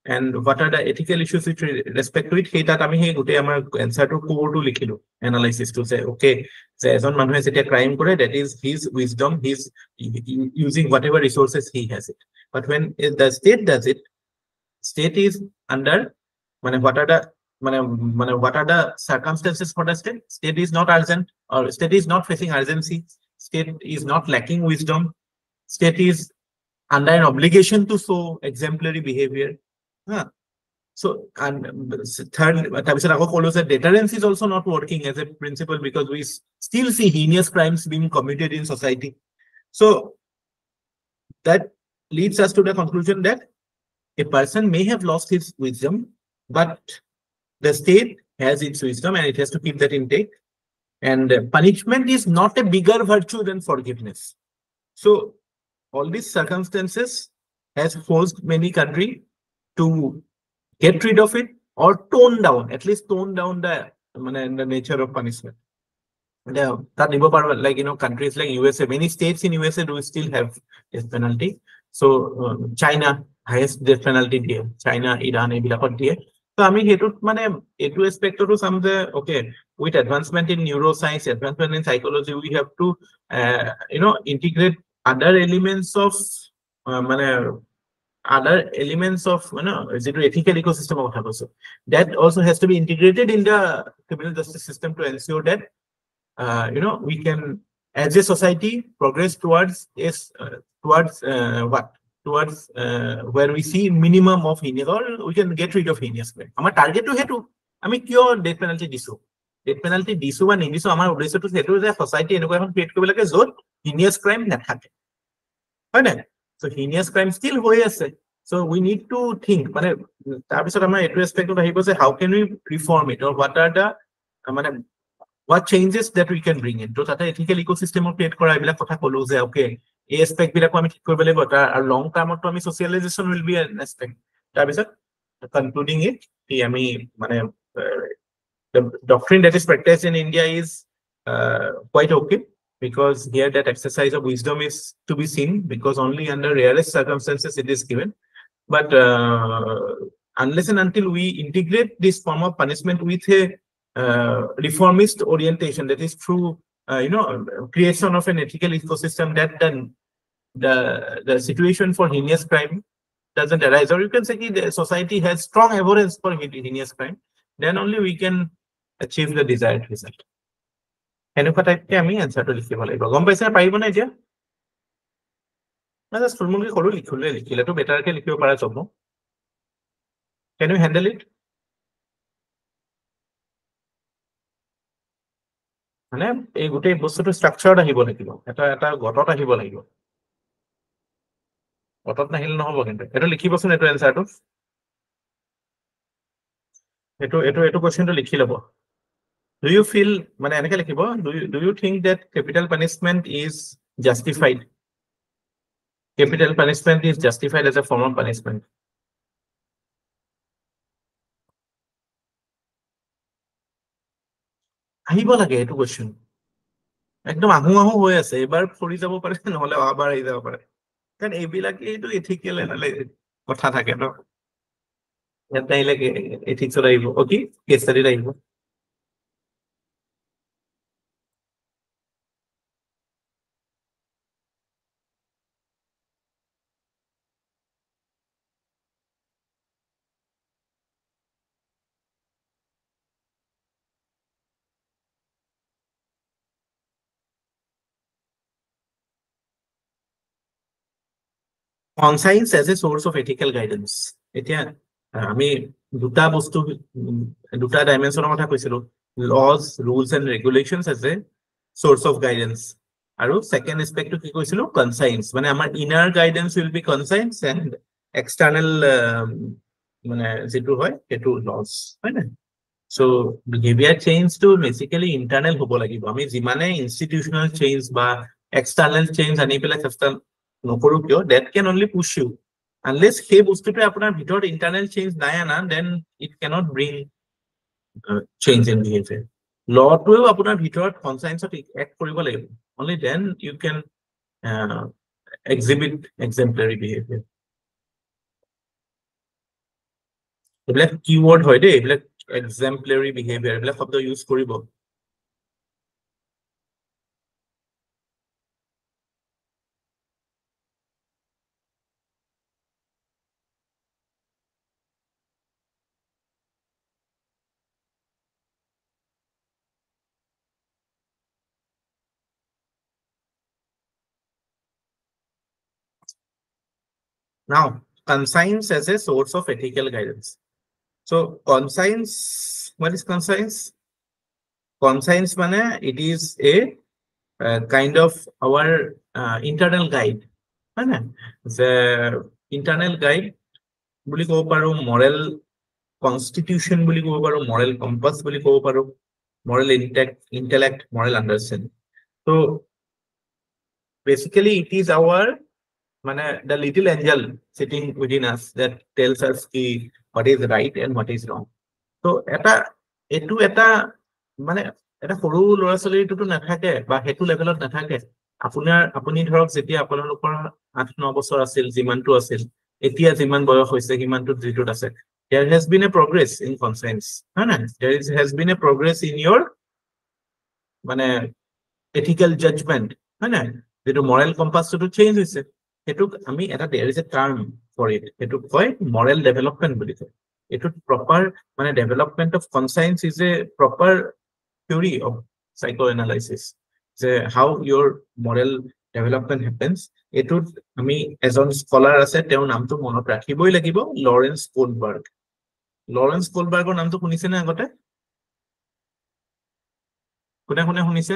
And what are the ethical issues with respect to it? Hey, that ami hey gote amar answer to core to likhilu analysis to say okay, so ejon manuje jeta crime kore that is his wisdom, he's using whatever resources he has it. But when the state does it, state is under what are the circumstances for the state? State is not urgent or state is not facing urgency. State is not lacking wisdom. State is under an obligation to show exemplary behavior. So, and third, deterrence is also not working as a principle because we still see heinous crimes being committed in society. So, that leads us to the conclusion that a person may have lost his wisdom, but the state has its wisdom and it has to keep that intake. And punishment is not a bigger virtue than forgiveness. So, all these circumstances has forced many countries to get rid of it or tone down, at least tone down the nature of punishment. Like countries like USA, many states in USA do still have death penalty. So China highest death penalty দিয়ে, China, Iran এইবিলাকত দিয়ে. So আমি হেতুত মানে এটো এসপেক্টটো চাম যে okay, with advancement in neuroscience, advancement in psychology, we have to integrate other elements of other elements of ethical ecosystem of also. That also has to be integrated in the criminal justice system to ensure that we can as a society progress towards where we see minimum of heinous or we can get rid of heinous crime. Our target to hetu ami kyo death penalty disu ba nindisu amar uddesho to hetu je society enoko ekhon create kobe lage jot heinous crime nathake hoy na. So heinous crime still hoy ase. So we need to think tar bisot amar etu aspect to ahibo je how can we reform it or what are the what changes that we can bring in to tata ethical ecosystem create kora ebila kotha kolu je okay এই aspect bilako ami thik koribe lagbo tar long term to ami socialization will be an aspect tar bisot concluding it ki ami the doctrine that is practiced in India is quite okay because here that exercise of wisdom is to be seen because only under rarest circumstances it is given. But unless and until we integrate this form of punishment with a reformist orientation, that is through creation of an ethical ecosystem, that then the situation for heinous crime doesn't arise, or you can say the society has strong abhorrence for heinous crime, then only we can achieve the desired result. এনেকুৱা টাইপকে আমি এনসাৰটো লিখিব লাগিব গম পাইছে পাৰিব না এতিয়া না জাস্ট ফুলমুলকে কৰো লিখিলেতো বেটাৰকে লিখিব পাৰা যাব can you handle it মানে এই গোটেই বস্তুটো স্ট্ৰাকচাৰত আহিব লাগিব এটা গটত আহিব লাগিব গটত নাহিলে নহব কিন্তু এটা লিখিবচোন এটো এনসারটো এটো কোৱেশ্চনটো লিখি লব Do you feel do you think that capital punishment is justified? Capital punishment is justified as a form of punishment. আহিব লাগে এটো কোৱেশ্চন একদম আহু হৈ আছে এবাৰ ফৰি যাব পাৰে নহলে আবাৰ আহি যাব পাৰে কাৰণ এইবিলাকে এইটো এথিকেল কথা থাকে ন ইয়াত আহিলে এথিক্সত আহিব ওকে কেছ ষ্টাডিত আহিব conscience as a source of ethical guidance. এতিয়া আমি দুটা বস্তু দুটা ডাইমেনশনৰ কথা কৈছিলো, laws, rules and regulations as a source of guidance. আৰু second aspect কি কৈছিলো, conscience, মানে আমাৰ inner guidance will be conscience and external মানে যেটো হয় এটো laws, হয় না? So behavior change to basically internal হ'ব লাগিব। আমি যিমানে institutional change বা external change আনি পেলাই চেষ্টা নকৰো কিয়, that can only push you unless সেই বস্তুটো আপোনাৰ ভিতৰত internal change নাই আনা, then it cannot bring change in behavior. Lawটোও আপোনাৰ ভিতৰত conscience-ত act কৰিব লাগিব, only then you can exhibit exemplary behavior. এইবিলাক keyword হয় দেই, এইবিলাক exemplary behavior, এইবিলাক শব্দ ইউজ কৰিব। Now, conscience as a source of ethical guidance. So, conscience, what is conscience? Conscience মানে it is a kind of our internal guide, হয় না? The internal guide বুলি ক'ব পাৰো, moral constitution বুলি ক'ব পাৰো, moral compass বুলি ক'ব পাৰো, moral intellect, moral understanding. So, basically it is our মানে the little angel sitting within us that tells us what is right and what is wrong. So এটো এটা মানে এটা সৰু ল'ৰা ছোৱালীটো নাথাকে বা হেতু লেভেলত নাথাকে। আপুনি ধৰক যেতিয়া আপোনালোকৰ 8-9 বছৰ আছিল, যিমানটো আছিল, এতিয়া যিমান বয়স হৈছে সিমানটো যিটোত আছে, there has been a progress in conscience, হয় না? There has been a progress in your মানে ethical judgment, হয় না? যেটো moral compass to change হৈছে, এটুক আমি এটা there is a term for it, এটুক কয় moral development বুলি কয়। এটুক proper মানে development of conscience is a proper theory of psychoanalysis, যে how your moral development happens. এটুক আমি এজন স্কলাৰ আছে, তেওঁৰ নামটো মনত ৰাখিবই লাগিব, লৰেন্স কোলবাৰ্গ। লৰেন্স কোলবাৰ্গৰ নামটো শুনিছে নে আগতে? কোনে কোনে শুনিছে?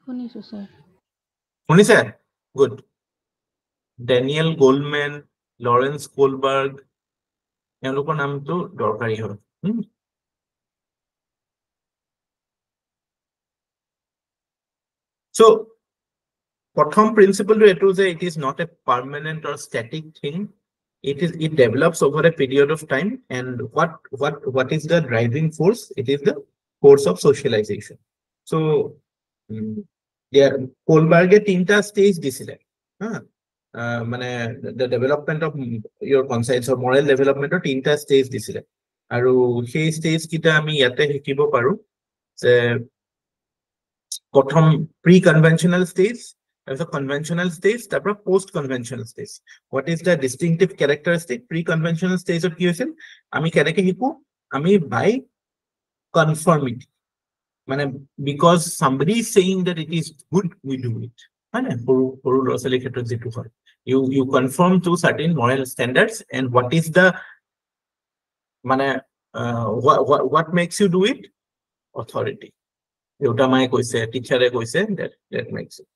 শুনিছো স্যাৰ। শুনিছে? গুড। ডেনিয়েল গোল্ডমেন, লৰেন্স কোলবাৰ্গ, এওঁলোকৰ নামটো দৰকাৰী হয়। So, প্ৰথম প্ৰিন্সিপলটো এটো যে it is not a permanent or static thing. It develops over a period of time, and what is the driving force? It is the force of socialization. So, কোলবার্গে 3টা stage দিছিলে, মানে the development of your conscience or moral development or 3টা stage দিছিলে, আৰু সেই stage কিটা আমি ইয়াতে শিকিব পাৰো। যে প্ৰথম প্ৰি কনভেনশনাল স্টেজ, তাৰপিছত কনভেনশনাল স্টেজ, তাৰপৰা post conventional stage. What is the distinctive characteristic? Pre conventional স্টেজত কি হৈছিল, আমি কেনেকে শিকো? আমি বাই কনফৰ্মিটি, মানে because somebody is saying that it is good, we do it, হয় না? সৰু ল'ৰা ছোৱালীৰ ক্ষেত্ৰত যেটো হয়, you conform to certain moral standards, and what is the মানে what makes you do it? Authority. দেউতা মায়ে কৈছে, টিচাৰে কৈছে, that makes it.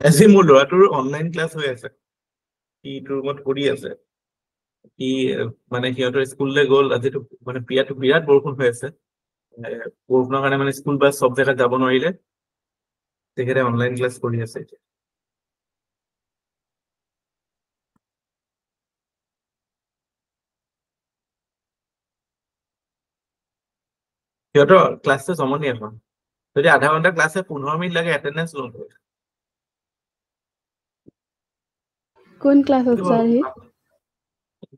আজি মোৰ ল'ৰাটোৰ অনলাইন ক্লাছ হৈ আছে, সিটো ৰুমত পঢ়ি আছে। কি মানে সিহঁতৰ স্কুললৈ গ'ল, আজিতো মানে বিৰাট বৰষুণ হৈ আছে, বৰষুণৰ কাৰণে মানে স্কুল বাছ সব জেগাত যাব নোৱাৰিলে, তেখেতে অনলাইন ক্লাছ কৰি আছে এতিয়া। সিহঁতৰ ক্লাছটো জমনি এখন, যদি আধা ঘন্টা ক্লাছে 15 মিনিট লাগে এটেন্ডেন্স ল'ব। কোন ক্লাছত স্যাৰ হি?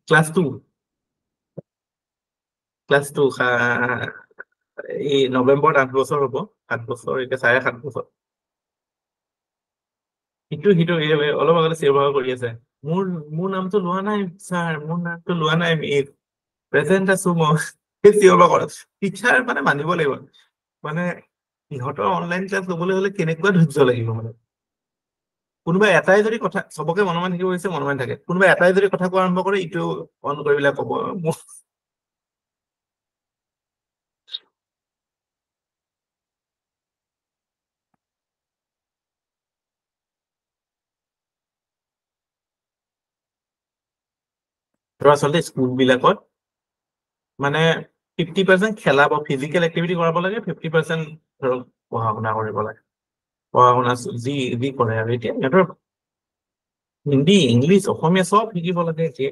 ক্লাছ 2 এই নৱেম্বৰত 8 বছৰ হ'ব, 7 বছৰ, এতিয়া 7.5 বছৰ। সিটো অলপ আগতে চিঞৰ কৰি আছে, মোৰ নামটো লোৱা নাই ছাৰ, মোৰ নামটো লোৱা নাই, প্ৰেজেন্ট আছো মই। চিঞৰ কৰা টিচাৰ মানে মানিব লাগিব, মানে ইহঁতৰ অনলাইন ক্লাছ ল'বলৈ হ'লে কেনেকুৱা ধৈৰ্য লাগিব মানে কোনোবা এটাই যদি কথা চবকে মনে থাকিব হৈছে মনে থাকে কোনোবা এটাই যদি কথা কোৱা আৰম্ভ কৰে ইটো অন কৰি পেলাই ক'ব আৰু আচলতে স্কুলবিলাকত মানে 50% খেলা বা ফিজিকেল এক্টিভিটি কৰাব লাগে 50% ধৰক পঢ়া শুনা কৰিব লাগে পঢ়া শুনা যি যি কৰে আৰু এতিয়া সিহঁতৰ হিন্দী ইংলিছ অসমীয়া চব শিকিব লাগে এতিয়া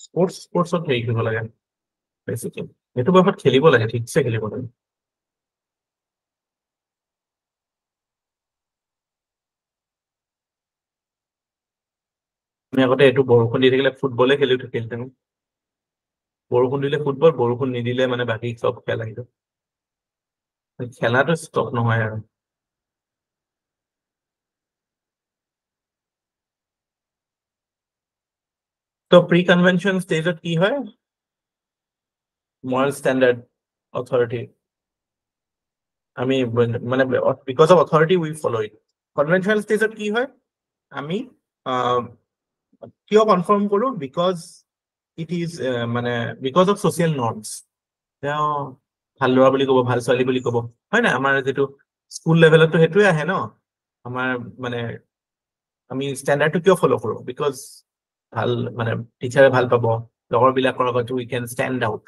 স্পৰ্টছত হেৰি কৰিব লাগে বেছিকে সেইটো বয়সত খেলিব লাগে ঠিকছে খেলিব লাগে আমি আগতে এইটো বৰষুণ দি থাকিলে ফুটবলে খেলিহেঁতেন বৰষুণ দিলে ফুটবল বৰষুণ নিদিলে মানে বাকী চব খেল আহিব খেলাটো ষ্টপ নহয় আৰু তো প্ৰি কনভেনশন ষ্টেজত কি হয় moral standard authority আমি মানে because of authority we follow it conventional stage কি হয় আমি কিয় কনফার্ম কৰো because it is মানে because of social norms তেওঁ ভাল ল'ৰা বুলি ক'ব ভাল ছোৱালী বুলি ক'ব হয় না আমাৰ যেটো স্কুল লেভেলতো হেতুৱে আহে ন আমাৰ মানে আমি ষ্টেণ্ডাৰ্ডটো কিয় ফলো কৰো because ভাল মানে টিচাৰে ভাল পাব লগৰ বিলাকৰ লগত we can stand out.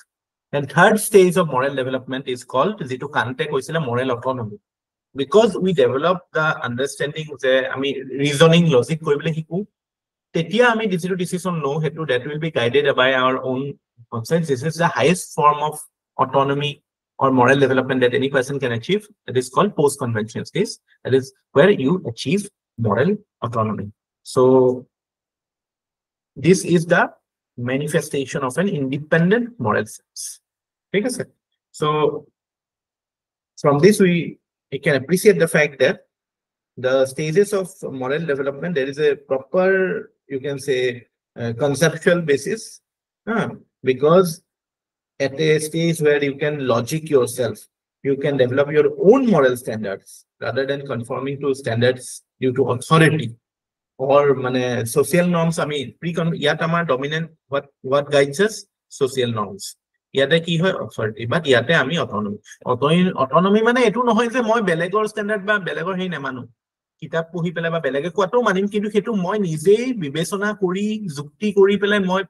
And third stage of moral development is called যিটো কান্তে কৈছিলে moral autonomy because we develop the understanding যে আমি reasoning logic কৰিবলৈ শিকো তেতিয়া আমি যিটো decision লওঁ হেতু that will be guided by our own concepts. This is the highest form of autonomy or moral development that any person can achieve. That is called post-conventional stage. That is where you achieve moral autonomy. So this is the manifestation of an independent moral sense. Okay, sir. So from this we can appreciate the fact that the stages of moral development there is a proper you can say conceptual basis because at a stage where you can logic yourself you can develop your own moral standards rather than conforming to standards due to authority or মানে social norms আমি ইয়াত আমাৰ dominant what guides us social norms ইয়াতে কি হয় authority but ইয়াতে আমি autonomy মানে এটো নহয় যে মই বেলেগৰ standard বা বেলেগৰ হেই নেমানো কিতাপ পঢ়ি পেলাই বা বেলেগে কোৱাটো মানিম কিন্তু হেতু মই নিজেই বিবেচনা কৰি যুক্তি কৰি পেলাই মই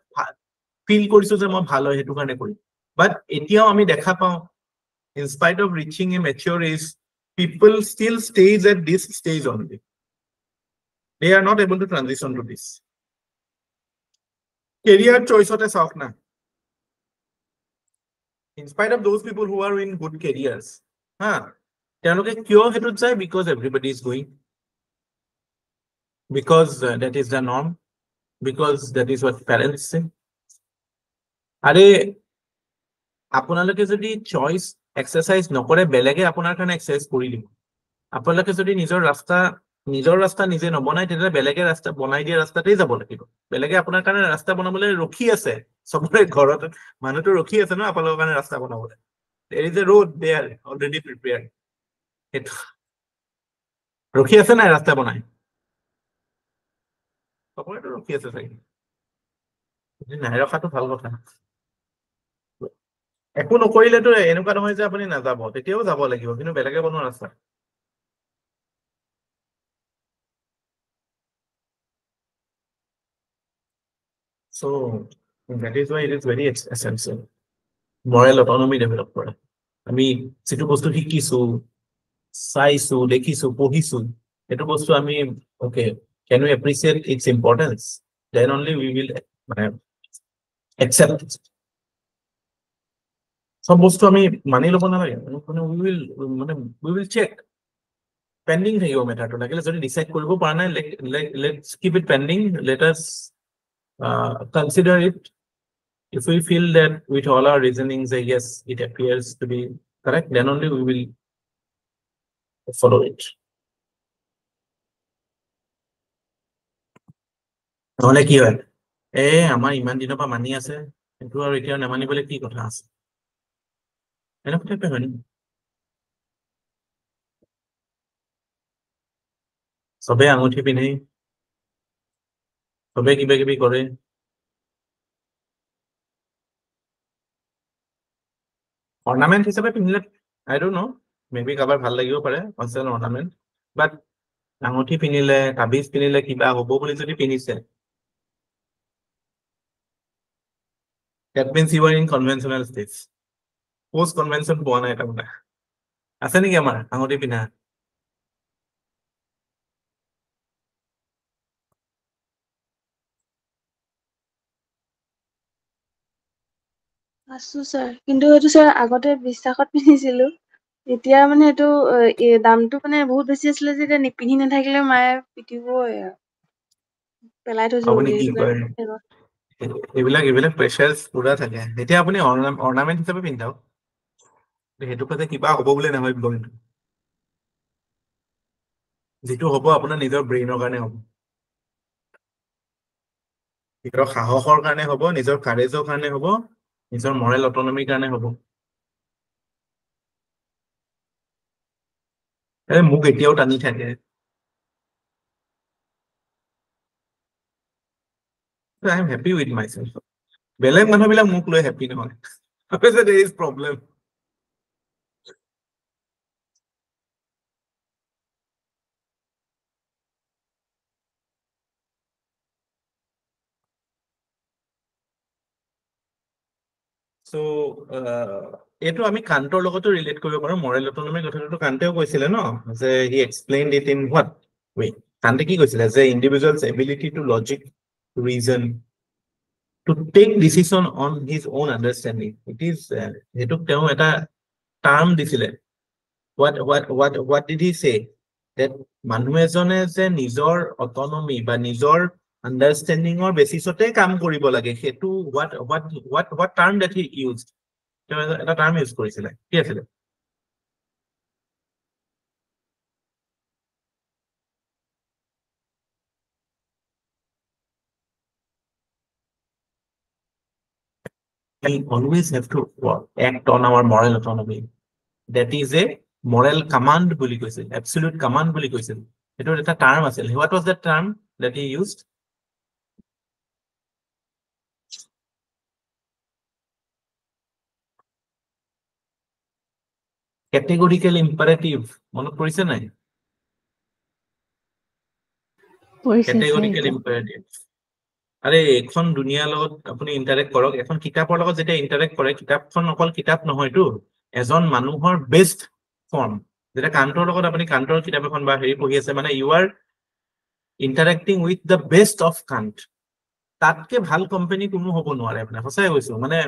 ফিল কৰিছো যে মই ভাল হয় হেতু কাৰণে কৰি but এতিয়াও আমি দেখা পাওঁ in spite of reaching a mature age people still stays at this stage only. They are not able to transition to this. Career choice hote sauk na. In spite of those people who are in good careers, তেওঁলোকে কিয় হেতুত যায় because everybody is going. Because that is the norm. Because that is what parents say. আরে আপোনালোকে যদি choice exercise নকৰে বেলেগে আপোনাৰ কাৰণে exercise কৰি দিব আপোনালোকে যদি নিজৰ ৰাস্তা নিজে নবনাই তেতিয়া বেলেগে ৰাস্তা বনাই দিয়া ৰাস্তাতেই যাব লাগিব বেলেগে আপোনাৰ কাৰণে ৰাস্তা বনাবলৈ ৰখি আছে সবৰে ঘৰত মানুহটো ৰখি আছে ন আপোনালোকৰ কাৰণে ৰাস্তা বনাবলৈ there is a road there already prepared ৰখি আছে নাই ৰাস্তা বনাই সবৰেটো ৰখি আছে চাগে নাই ৰখাটো ভাল কথা একো নকৰিলেতো এনেকুৱা নহয় যে আপুনি নাযাব তেতিয়াও যাব লাগিব কিন্তু বেলেগে বনোৱা ৰাস্তা So that is why it is very essential. Moral autonomy develop kora. আমি যেটো বস্তু শিকিছো চাইছো দেখিছো পঢ়িছো এটো বস্তু আমি okay can we appreciate its importance then only we will accept it. সব বস্তু আমি মানি লব নালাগে we will check pending থাকিব মেটাৰটো লাগিলে যদি ডিসাইড কৰিব পৰা নাই let's keep it pending let us consider it. If we feel that with all our reasonings, yes, it appears to be correct, then only we will follow it. নহলে কি হয় আমাৰ ইমান দিনৰ পৰা মানি আছে কিন্তু আৰু এতিয়া নেমানিবলৈ কি কথা আছে এনেকুৱা টাইপে হয় নি? চবে আঙুঠি পিন্ধে, চবে কিবা কিবি কৰে। অৰ্নামেণ্ট হিচাপে পিন্ধিলে আই ডোন্ট ন', মে বি কাৰোবাৰ ভাল লাগিব পাৰে কনচাৰ্ন অৰ্নামেণ্ট, বাট আঙুঠি পিন্ধিলে, তাবিজ পিন্ধিলে কিবা হ'ব বুলি যদি পিন্ধিছে, that means you are in conventional states. Post convention পোৱা নাই তাৰমানে। আছে নেকি আমাৰ আঙুঠি পিন্ধা? আছো ছাৰ, কিন্তু এইটো ছাৰ আগতে বিশ্বাসত পিন্ধিছিলো। এতিয়া মানে এইটো দামটো মানে বহুত বেছি আছিলে যে এতিয়া নিপিন্ধি নাথাকিলে মায়ে পিটিবই আৰু পেলাই থৈছো আপুনি বুলি, কি সেইটো কয়, কাৰণে এইবিলাক প্ৰেচাৰ্ছ পুৰা থাকে। এতিয়া আপুনি অৰ্নামেণ্ট হিচাপে পিন্ধাওক, সেইটো পাতে কিবা হ'ব বুলি নাভাবিব, কিন্তু যিটো হ'ব আপোনাৰ নিজৰ ব্ৰেইনৰ কাৰণে হ'ব, নিজৰ সাহসৰ কাৰণে হ'ব, নিজৰ কাৰেজৰ কাৰণে হ'ব, নিজৰ মৰেল অটনমিৰ কাৰণে হ'ব। মোক এতিয়াও টানি থাকে। I am happy with my self. বেলেগ মানুহবিলাক মোক লৈ হেপী নহয়। there is problem. So, এইটো আমি কাণ্টৰ লগতো ৰিলেট কৰিব পাৰো। মৰেল অটনমিৰ কথাটো কাণ্টেও কৈছিলে ন, যে he explained it in what way. Kant কি কৈছিলে, যে individuals ability to logic, reason, to take decision on his own understanding. It is, সেইটোক তেওঁ এটা টাৰ্ম দিছিলে। what did he say? That মানুহ এজনে যে নিজৰ অটনমি বা নিজৰ আণ্ডাৰষ্টেণ্ডিঙৰ বেচিছতে কাম কৰিব লাগে, সেইটো what term that he used? তেওঁ এটা টাৰ্ম ইউজ কৰিছিলে, কি আছিলে? We always have to act on our moral autonomy. That is a moral command বুলি কৈছিল, absolute command বুলি কৈছিল। এইটোৰ এটা টাৰ্ম আছিল। What was that term that he used? Categorical imperative, মনত পৰিছে নাই? Categorical imperative. আৰে এখন দুনিয়াৰ লগত আপুনি ইণ্টাৰেক্ট কৰক, এখন কিতাপৰ লগত যেতিয়া ইণ্টাৰেক্ট কৰে, কিতাপখন অকল কিতাপ নহয়তো, এজন মানুহৰ বেষ্ট ফৰ্ম। যেতিয়া কাণ্টৰ লগত আপুনি কাণ্টৰ কিতাপ এখন বা হেৰি পঢ়ি আছে, মানে you are interacting with the best of Kant. তাতকে ভাল কোম্পানী কোনো হ'ব নোৱাৰে। আপোনাৰ সঁচাই কৈছো, মানে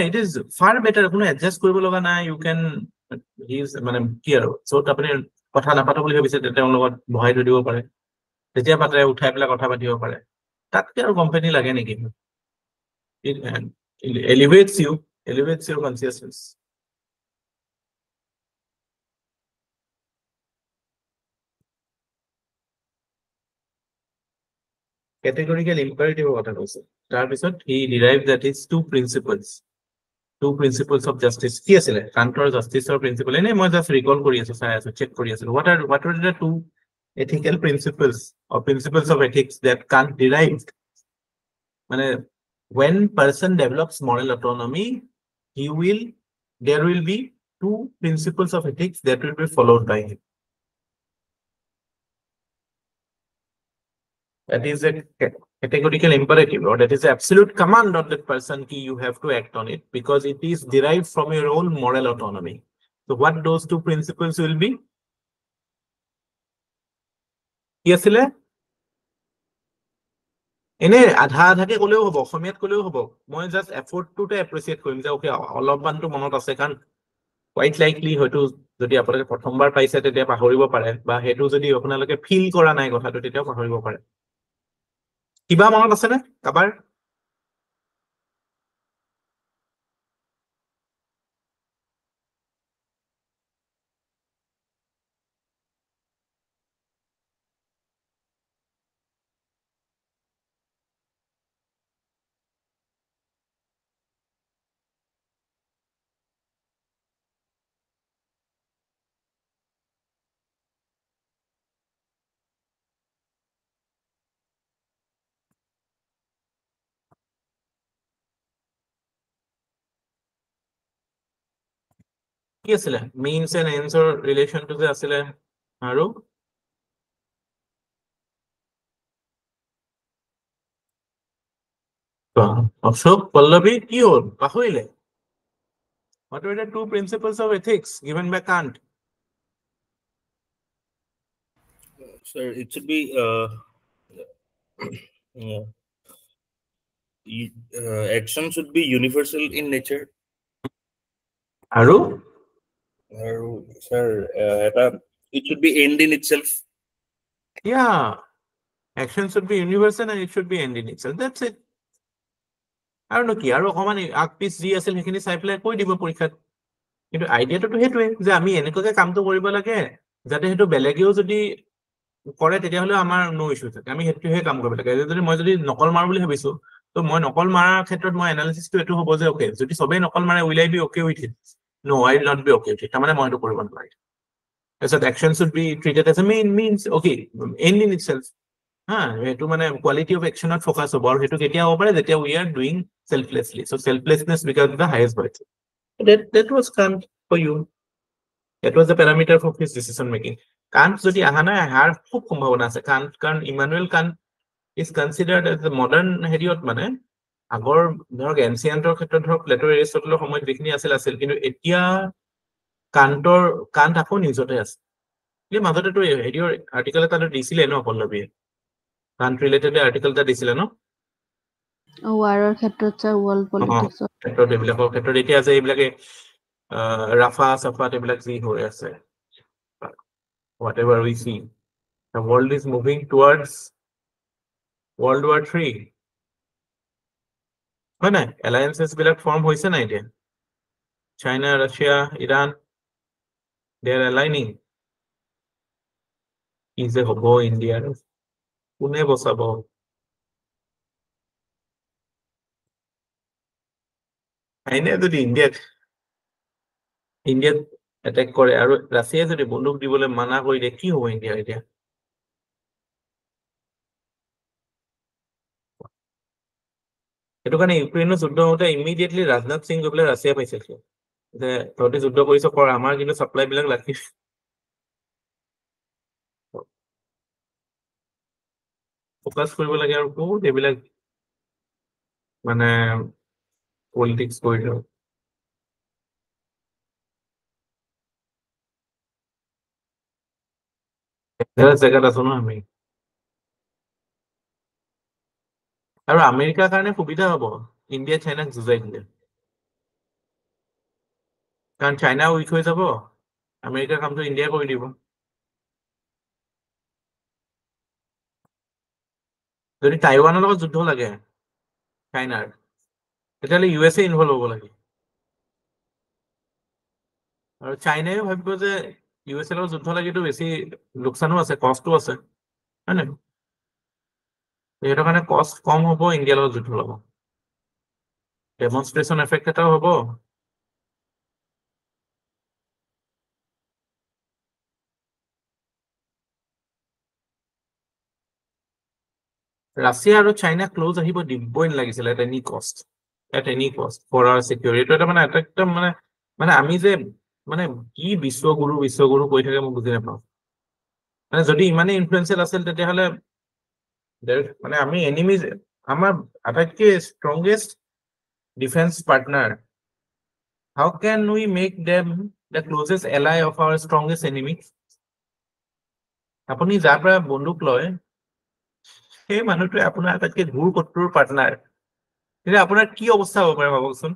ইট ইজ ফাৰ বেটাৰ। কোনো এডজাষ্ট কৰিব লগা নাই। ইউ কেন মানে কি আৰু, য'ত আপুনি কথা নাপাতো বুলি ভাবিছে তেওঁৰ লগত বহাই থৈ দিব পাৰে, যেতিয়া পাতে উঠাই পেলাই কথা পাতিব পাৰে। তাতকে আৰু কোম্পানী লাগে নেকি? It elevates you, elevates your consciousness. Categorical imperative কথা কৈছে। তাৰপিছত he derived that is two principles of justice. কি আছিলে কাণ্টৰ জাষ্টিছৰ প্ৰিন্সিপল? এনেই মই জাষ্ট ৰিকল কৰি আছো, চাই আছো, চেক কৰি আছো। what are the two ethical principles or principles of ethics that Kant derived? মানে when person develops moral autonomy, there will be two principles of ethics that will be followed by him. That is a categorical imperative, or that is an absolute command on that person ki you have to act on it, because it is derived from your own moral autonomy. So what those two principles will be? কি আছিলে? এনে আধা আধাকে ক'লেও হ'ব, অসমীয়াত ক'লেও হ'ব। মই জাষ্ট এফৰ্টটোতে এপ্ৰিচিয়েট কৰিম যে ওকে, অলপমানটো মনত আছে, কাৰণ কোৱাইট লাইকলি হয়তো যদি আপোনালোকে প্ৰথমবাৰ পাইছে তেতিয়া পাহৰিব পাৰে, বা সেইটো যদি আপোনালোকে ফিল কৰা নাই কথাটো তেতিয়াও পাহৰিব পাৰে। কিবা মনত আছেনে কাবাৰ? কি আছিলে means and ends or relation to যে আছিলে আৰু অশোক পল্লৱী কি হ'ল পাহৰিলে what were the two principles of ethics given by Kant Sir, it should be action should be universal in nature. আৰু Sir, it should be end in itself. yeah action should be universal and it should be end in itself that's it আৰু নো কি আৰু অকমান আগ পিছ যি আছিল সেইখিনি চাই পেলাই কৈ দিব পৰীক্ষাত কিন্তু আইডিয়াটো সেইটোৱে যে আমি এনেকুৱাকে কামটো কৰিব লাগে যাতে সেইটো বেলেগেও যদি কৰে তেতিয়াহ'লে আমাৰ নো ইছ্যু থাকে আমি সেইটোহে কাম কৰিব লাগে যদি মই যদি নকল মাৰো বুলি ভাবিছো তো মই নকল মাৰাৰ ক্ষেত্ৰত মই এনালিচিছটো এইটো হ'ব যে ওকে যদি সবেই নকল মাৰে will I be okay with it no I will not be okay with it তাৰমানে মই সেইটো কৰিব নোৱাৰিম তাৰপিছত action should be treated as a means okay and in itself হা সেইটো মানে কোৱালিটি অফ একশ্যনত ফ'কাছ হ'ব আৰু সেইটো কেতিয়া হ'ব পাৰে যেতিয়া we are doing selflessly so selflessness becomes the highest virtue that was Kant for you that was the parameter for his decision making Kant যদি আহা নাই আহাৰ খুব সম্ভাৱনা আছে কাৰণ Immanuel Kant is considered as the modern হেৰিয়ত মানে আগৰ ধৰক এনচিয়েন্টৰ ক্ষেত্ৰত ধৰক প্লেটো এৰিষ্টটলৰ সময়ত যিখিনি আছিল কিন্তু এতিয়া কান্ট আকৌ নিউজতে আছে এই মাজতেতো হেৰিয়ৰ আৰ্টিকেল এটা দিছিলে ন পল্লৱীয়ে কান্ট ৰিলেটেড আৰ্টিকেল এটা দিছিলে ন ৱাৰৰ ক্ষেত্ৰত স্যাৰ ৱৰ্ল্ড পলিটিক্সৰ ক্ষেত্ৰত এইবিলাকৰ ক্ষেত্ৰত এতিয়া যে এইবিলাকে ৰাফা চাফাত এইবিলাক যি হৈ আছে whatever we see the world is moving towards World War III হয় নাই এলায়েন্সেছ বিলাক ফৰ্ম হৈছে নাই এতিয়া China Russia Iran they are aligning কি যে হ'ব ইণ্ডিয়াৰ কোনে বচাব চাইনাই যদি ইণ্ডিয়াত এটেক কৰে আৰু ৰাছিয়াই যদি বন্দুক দিবলৈ মানা কৰি দিয়ে কি হ'ব ইণ্ডিয়া এতিয়া সেইটো কাৰণে ইউক্ৰেইনৰ যুদ্ধ হওঁতে ইমিডিয়েটলি ৰাজনাথ সিং গৈ পেলাই ৰাছিয়া পাইছিল যে তহঁতি যুদ্ধ কৰিছ কৰ আমাৰ কিন্তু ছাপ্লাই বিলাক লাগি ফ'কাছ কৰিব লাগে আৰু বহুত এইবিলাক মানে পলিটিক্স কৰি দিওঁ জেগাত আছো ন আমি আৰু আমেৰিকাৰ কাৰণে সুবিধা হ'ব ইণ্ডিয়া চাইনাক যুঁজাই দিলে কাৰণ চাইনা উইক হৈ যাব আমেৰিকাৰ কামটো ইণ্ডিয়া কৰি দিব যদি টাইৱানৰ লগত যুদ্ধ লাগে চাইনাৰ তেতিয়াহ'লে ইউ এছ এ ইনভলভ হ'ব লাগে আৰু চাইনাইও ভাবিব যে ইউ এছ এ লগত যুদ্ধ লাগিতো বেছি লোকচানো আছে কষ্টো আছে হয় নাই সেইটো কাৰণে কষ্ট কম হ'ব ইণ্ডিয়াৰ লগত যুদ্ধ ল'ব ডেমনষ্ট্ৰেশ্যন এফেক্ট এটাও হ'ব ৰাছিয়া আৰু চাইনা ক্ল'জ আহিব দিবই নালাগিছিলে এট এনি কষ্ট ফৰ আৱাৰ চিকিউৰিটি এইটো এটা মানে একদম মানে আমি যে মানে কি বিশ্বগুৰু কৈ থাকে মই বুজি নাপাওঁ মানে যদি ইমানেই ইনফ্লুৱেঞ্চিয়েল আছিল তেতিয়াহ'লে মানে আমি এনিমিজ আমাৰ আটাইতকৈ strongest defence partner how can we make them the closest ally of our strongest enemy আপুনি যাৰ পৰা বন্দুক লয় সেই মানুহটোৱে আপোনাৰ আটাইতকৈ ঘূৰ শত্ৰুৰ পাৰ্টনাৰ তেতিয়া আপোনাৰ কি অৱস্থা হ'ব পাৰে ভাবকচোন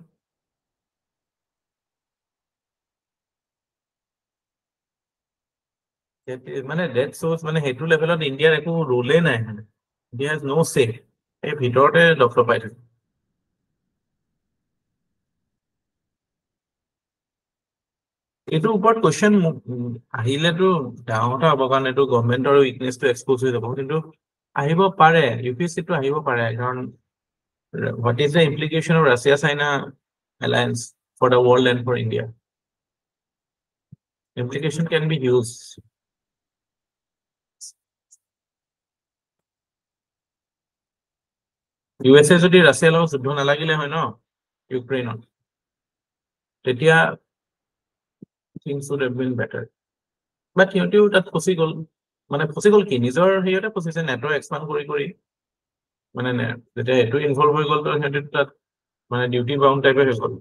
মানে ডেট শ্ব'জ মানে সেইটো লেভেলত ইণ্ডিয়াৰ একো ৰোলে নাই মানে ইণ্ডিয়া হেজ ন' চে এই ভিতৰতে ডক্টৰ পাই থাকে এইটোৰ ওপৰত কুৱেশ্যন আহিলেতো ডাঙৰ কথা হ'ব কাৰণ এইটো গভৰ্ণমেণ্টৰ উইকনেছটো এক্সপ'জ হৈ যাব কিন্তু আহিব পাৰে ইউ পি এছ চিটো আহিব পাৰে কাৰণ what is the implication of Russia China alliance for the world and for India implication can be huge U S A যদি ৰাছিয়াৰ লগত যুদ্ধ নালাগিলে হয় ন ইউক্ৰেইনত তেতিয়া things would have been better. But সিহঁতেও তাত ফচি গ'ল মানে ফচি গ'ল কি নিজৰ হেৰিয়তে ফচিছে নেটৰ এক্সপান্ড কৰি মানে যেতিয়া এইটো ইনভলভ হৈ গ'ল তো সিহঁতে তাত মানে ডিউটি বাউণ্ড টাইপে হৈ গ'ল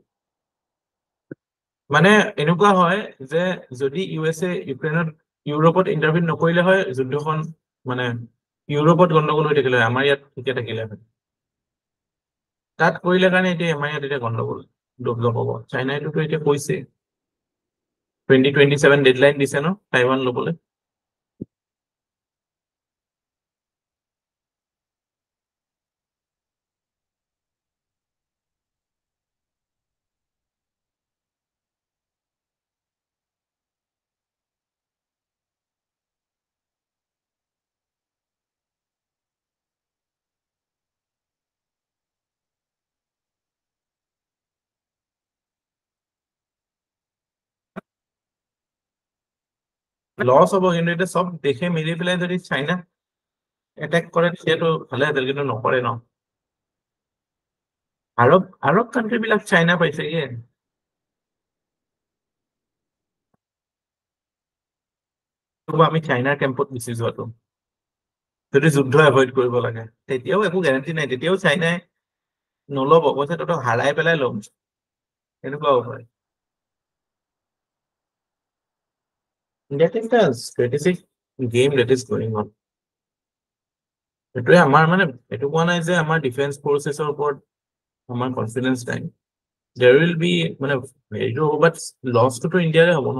মানে এনেকুৱা হয় যে যদি ইউএছএ ইউক্ৰেইনত ইউৰোপত ইণ্টাৰভিউ নকৰিলে হয় যুদ্ধখন মানে ইউৰোপত গণ্ডগোল হৈ থাকিলে হয় আমাৰ ইয়াত ঠিকে থাকিলে হয় তাত কৰিলে কাৰণে এতিয়া আমাৰ ইয়াত এতিয়া গণ্ডগোল ডেভেলপ হ'ব চাইনাইটোতো এতিয়া কৈছে 2027 ডেডলাইন দিছে ন টাইৱান ল'বলৈ লছ হ'ব কিন্তু এতিয়া চব দেশে মিলি পেলাই যদি চাইনা এটেক কৰে তেতিয়াতো ভালে আছিল কিন্তু নকৰে ন আৰব কাণ্ট্ৰি বিলাক চাইনা পাইছেগে আমি চাইনাৰ কেম্পত গুচি যোৱাটো যদি যুদ্ধ এভইড কৰিব লাগে তেতিয়াও একো গেৰাণ্টি নাই তেতিয়াও চাইনাই নল'ব কৈছে তহঁতক হাৰাই পেলাই ল'ম এনেকুৱাও হয় That is the strategic game that is going on. এইটোৱে আমাৰ মানে এইটো কোৱা নাই যে আমাৰ ডিফেন্স ফৰ্চেছৰ ওপৰত আমাৰ কনফিডেন্স নাই দেয়াৰ উইল বি মানে এইটো বাট লছটোতো ইণ্ডিয়াৰে হ'ব ন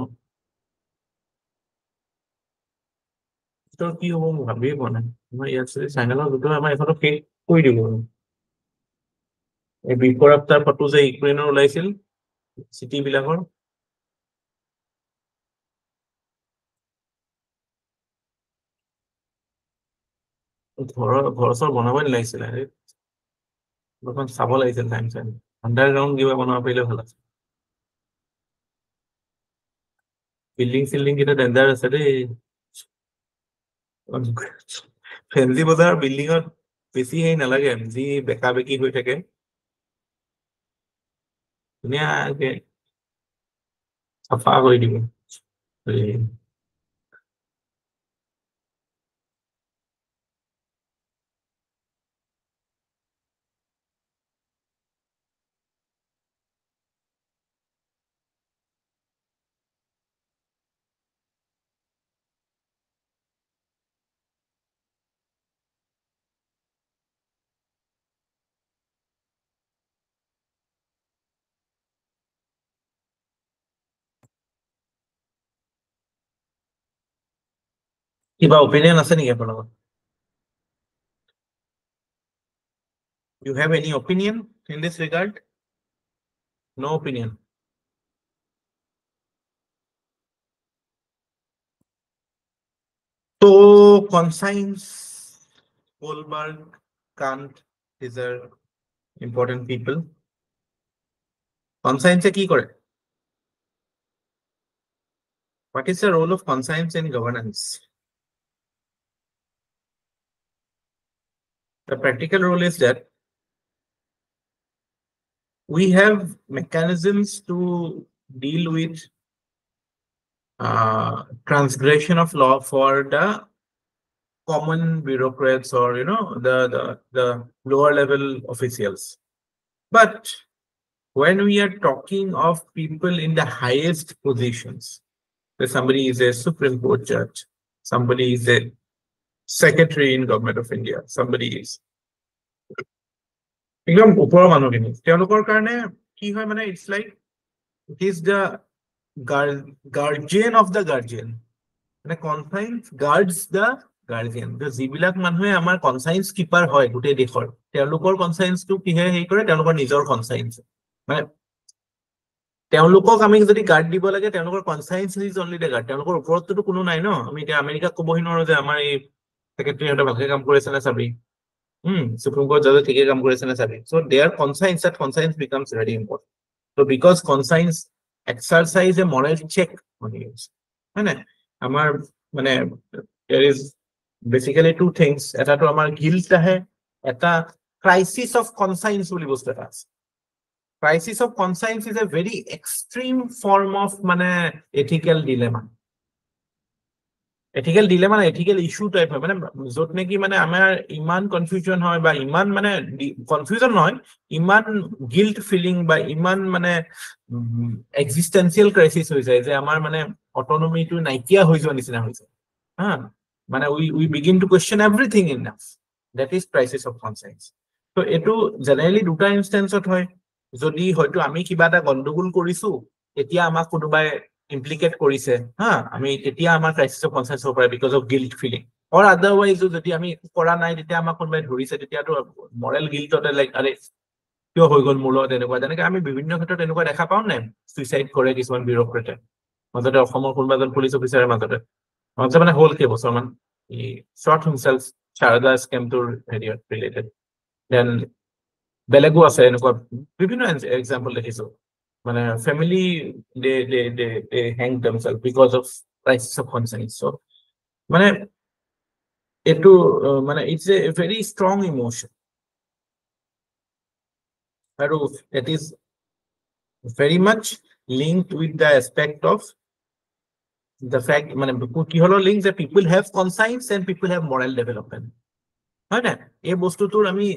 তোৰ কি হ'ব মই ভাবিয়ে পোৱা নাই আমাৰ ইয়াত যদি চাইনাৰ যুদ্ধ আমাৰ এখনক শেষ কৰি দিব এই বিফৰ আফটাৰ ফটো যে ইউক্ৰেইনৰ ওলাইছিল চিটি বিলাকৰ ঘৰ চৰ বনাবই নালাগিছিলে অকণ চাব লাগিছিল টাইম আণ্ডাৰগ্ৰাউণ্ড কিবা বনাব পাৰিলে ভাল আছে বিল্ডিং চিল্ডিং কেইটা ডেঞ্জাৰ আছে দেই ফেঞ্চি বজাৰ বিল্ডিঙত বেছি হেৰি নালাগে যি বেকা বেকি হৈ থাকে ধুনীয়াকে চাফা কৰি দিব কিবা অপিনিয়ন আছে নেকি আপোনাৰ You have any opinion in this regard? No opinion. So conscience, Goldberg, Kant, these are important people. Conscience কি করে? What is the role of conscience in governance? The practical role is that we have mechanisms to deal with transgression of law for the common bureaucrats or the lower level officials. But when we are talking of people in the highest positions, that somebody is a Supreme Court judge, somebody is a secretary in Government of India, somebody is একদম ওপৰৰ মানুহখিনি তেওঁলোকৰ কাৰণে কি হয় মানে it's like it is the guardian of the guardian মানে conscience গাৰ্ডস the guardian যিবিলাক মানুহে আমাৰ কনসাইন্স কিপাৰ হয় গোটেই দেশৰ তেওঁলোকৰ কনসাইন্সটো কিহে হেৰি কৰে তেওঁলোকৰ নিজৰ কনসাইন্স মানে তেওঁলোকক আমি যদি গাৰ্ড দিব লাগে তেওঁলোকৰ conscience is only the guard তেওঁলোকৰ ওপৰততো কোনো নাই ন আমি এতিয়া আমেৰিকাক ক'বহি নোৱাৰো যে আমাৰ এই সেক্ৰেটাৰীহঁতে ভালকে কাম কৰিছে নে চাবি Supreme Court judge ঠিকে কাম কৰিছে নে চাবি so their conscience that conscience becomes very important so because conscience exercise a moral check on you হয় না আমাৰ মানে there is basically two things এটা তো আমাৰ guilt আহে এটা crisis of conscience বুলি বস্তু এটা আছে crisis of conscience is a very extreme form of মানে ethical dilemma. Ethical dilemma না ethical issue type হয় মানে যত নাকি মানে আমার ইমান কনফিউজন হয় বা ইমান মানে কনফিউজন নহয় ইমান গিল্ট ফিলিং বা ইমান মানে এক্সিস্টেন্সিয়াল ক্রাইসিস হৈ যায় যে আমাৰ মানে অটোনমিটো নাইকিয়া হৈ যোৱা নিচিনা হৈছে হা মানে we begin to question everything in us. That is crisis of conscience. So এটো জেনাৰেলি দুটা ইনস্টেন্সত হয় যদি হয়তো আমি কিবা এটা গণ্ডগোল কৰিছো এতিয়া আমাক কোনোবাই ইমপ্লিকেট কৰিছে হা আমি তেতিয়া আমাৰ ক্ৰাইসিস অফ কনসায়েন্স হ'ব পাৰে because of guilt feeling or otherwise যদি আমি কৰা নাই তেতিয়া আমাক কোনোবাই ধৰিছে তেতিয়াতো মৰেল গিল্টতে লাইক আৰে কিয় হৈ গ'ল মোৰ লগত এনেকুৱা তেনেকে আমি বিভিন্ন ক্ষেত্ৰত এনেকুৱা দেখা পাওঁ নাই সুইচাইড কৰে কিছুমান বিউৰোক্ৰেটে মাজতে অসমৰ কোনোবা এজন পুলিচ অফিচাৰে মাজতে মানে হ'ল কেইবছৰমান ই শ্বট হিমছেল্ফ শাৰদা স্কেমটোৰ হেৰিয়ত ৰিলেটেড দেন বেলেগো আছে এনেকুৱা বিভিন্ন এক্সাম্পল দেখিছো মানে family they hang themselves because of crisis of conscience. So মানে এটো মানে it's a very strong emotion and it is very much linked with the aspect of the fact মানে কি হলো link that people have conscience and people have moral development হয় না এই বস্তুটোৰ আমি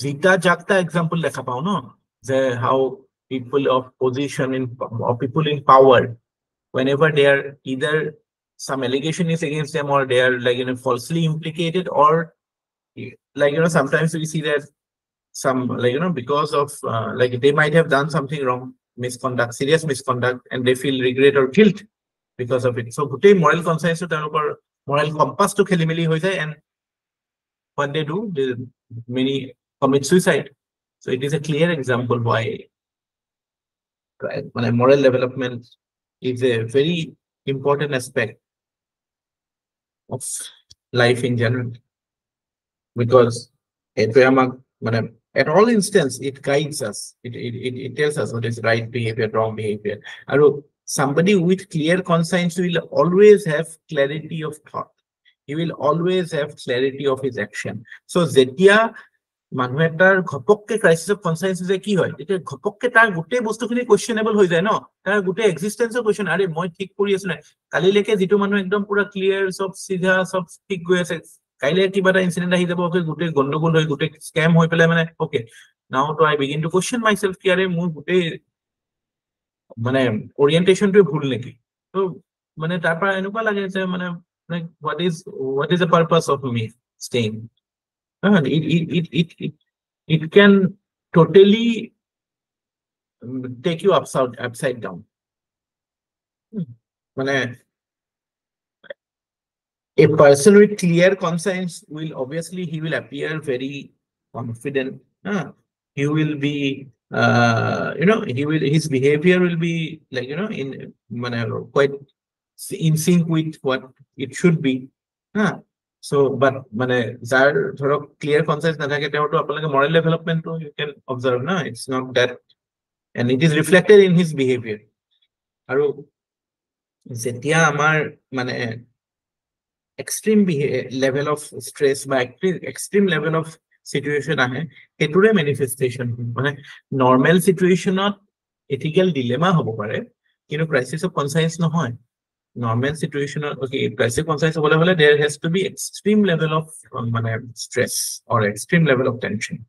জিতা জাগতা এক্সাম্পল দেখা পাও ন যে how people of position in or people in power whenever they are either some allegation is against them or they are like falsely implicated or like sometimes we see that some like because of like they might have done something wrong misconduct serious misconduct and they feel regret or guilt because of it so gutei moral conscience to tanokor moral compass to khelimeli hoy jay and when they do many commit suicide so it is a clear example why moral development is a very important aspect of life in general because at all instances it guides us it tells us what is right behavior wrong behavior and somebody with clear conscience will always have clarity of thought he will always have clarity of his action so zetia মানুহ এটাৰ ঘপককে crisis of conscience যে কি হয় এটা ঘপককে তাৰ গোটেই বস্তুখিনি কোৱেশ্চনেবল হৈ যায় ন তাৰ গোটেই এক্সিস্টেন্সৰ কোৱেশ্চন আৰে মই ঠিক কৰি আছো না কালিলৈকে যেটো মানুহ একদম পুৰা ক্লিয়াৰ সব সিধা সব ঠিক গৈ আছে কাইলে কিবা এটা ইনসিডেন্ট আহি যাব গোটেই গণ্ডগোল হৈ গোটেই স্ক্যাম হৈ পেলাই মানে ওকে নাও তো আই বিগিন টু কোৱেশ্চন মাইসেলফ কি আৰে মোৰ গোটেই মানে ওৰিয়েন্টেশনটো ভুল নেকি তো মানে তাৰ পৰা এনেকুৱা লাগে যে মানে what is the purpose of me staying it can totally take you upside down মানে a person with clear conscience will obviously he will appear very confident he will be his behavior will be like in quite in sync with what it should be so but jar dhorok clear conscience na thake teo to apnaloke moral development to you can observe na it's not that and it is reflected in his behavior aru jetia amar extreme level of stress ba extreme level of situation ahe etore manifestation normal situation not ethical dilemma hobo pare kinu crisis of conscience no hoy normal situation okay crisis conscience hole there has to be extreme level of stress or extreme level of tension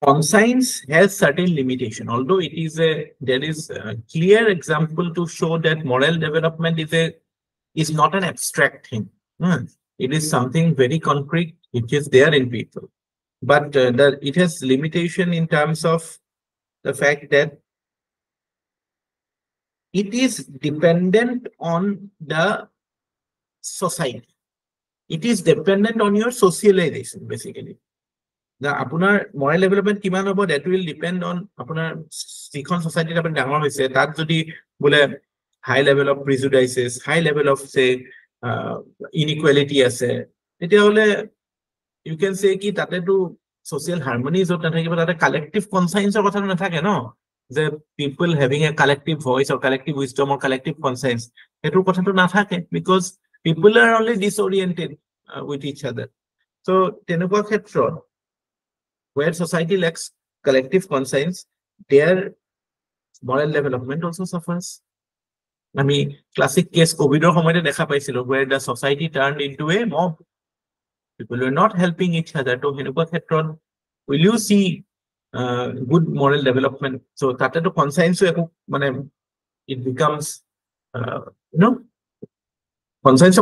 conscience has certain limitation although it is there is a clear example to show that moral development is not an abstract thing it is something very concrete which is there in people but it has limitation in terms of the fact that it is dependent on the society it is dependent on your socialization basically the apunar moral development kiman hobo that will depend on apunar sikhon society apun dangor hoise tat jodi bole high level of prejudices high level of say inequality ase etia hole you can say ki tate to social harmony jot na thakiba tate collective conscience or kotha na thake no the people having a collective voice or collective wisdom or collective conscience. Because people are only disoriented with each other. So, where society lacks collective conscience, their moral development also suffers. I mean, classic case COVID where the society turned into a mob. People were not helping each other. So, will you see good moral development? So, to conscience, it becomes, conscience.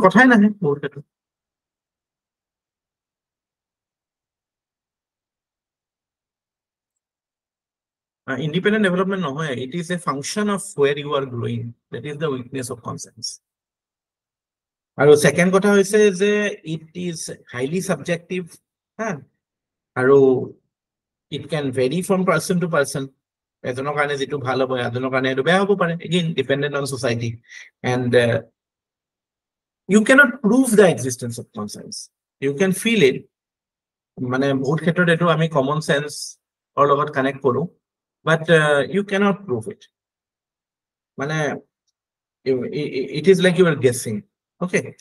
Independent development, no, it is a function of where you are growing. That is the weakness of conscience. And second kotha hoise je it is highly subjective. And it can vary from person to person. Again, dependent on society. And you cannot prove the existence of conscience. You can feel it. Common sense or about connect koro. But you cannot prove it. It is like you are guessing. Okay.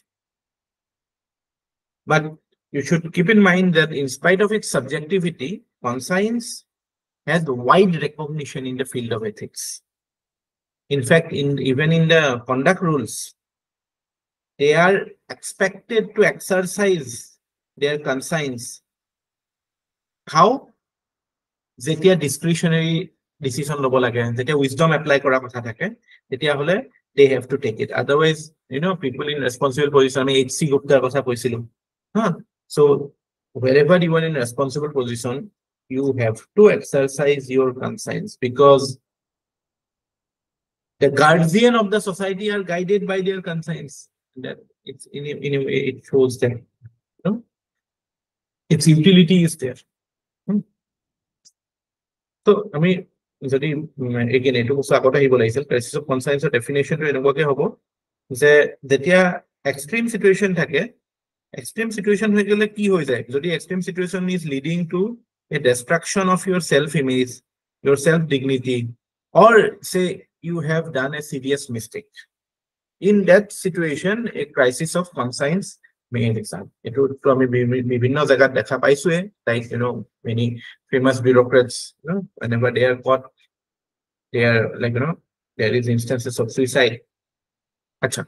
But you should keep in mind that in spite of its subjectivity, conscience has wide recognition in the field of ethics. In fact, even in the conduct rules, they are expected to exercise their conscience. How? Zetia discretionary decision lobo lage, zetia wisdom apply kora kotha thake, zetia hole they have to take it. Otherwise, people in responsible position, HC Gupta kotha koisilu. So wherever you are in responsible position, you have to exercise your conscience, because the guardian of the society are guided by their conscience. That it's in a way it shows that its utility is there. So I mean, again, crisis of conscience definition to extreme situation extreme situation extreme situation is leading to a destruction of your self-image, your self-dignity, or say you have done a serious mistake. In that situation, a crisis of conscience may exist. It would probably be like, many famous bureaucrats, whenever they are caught, they are like, there is instances of suicide. Acha.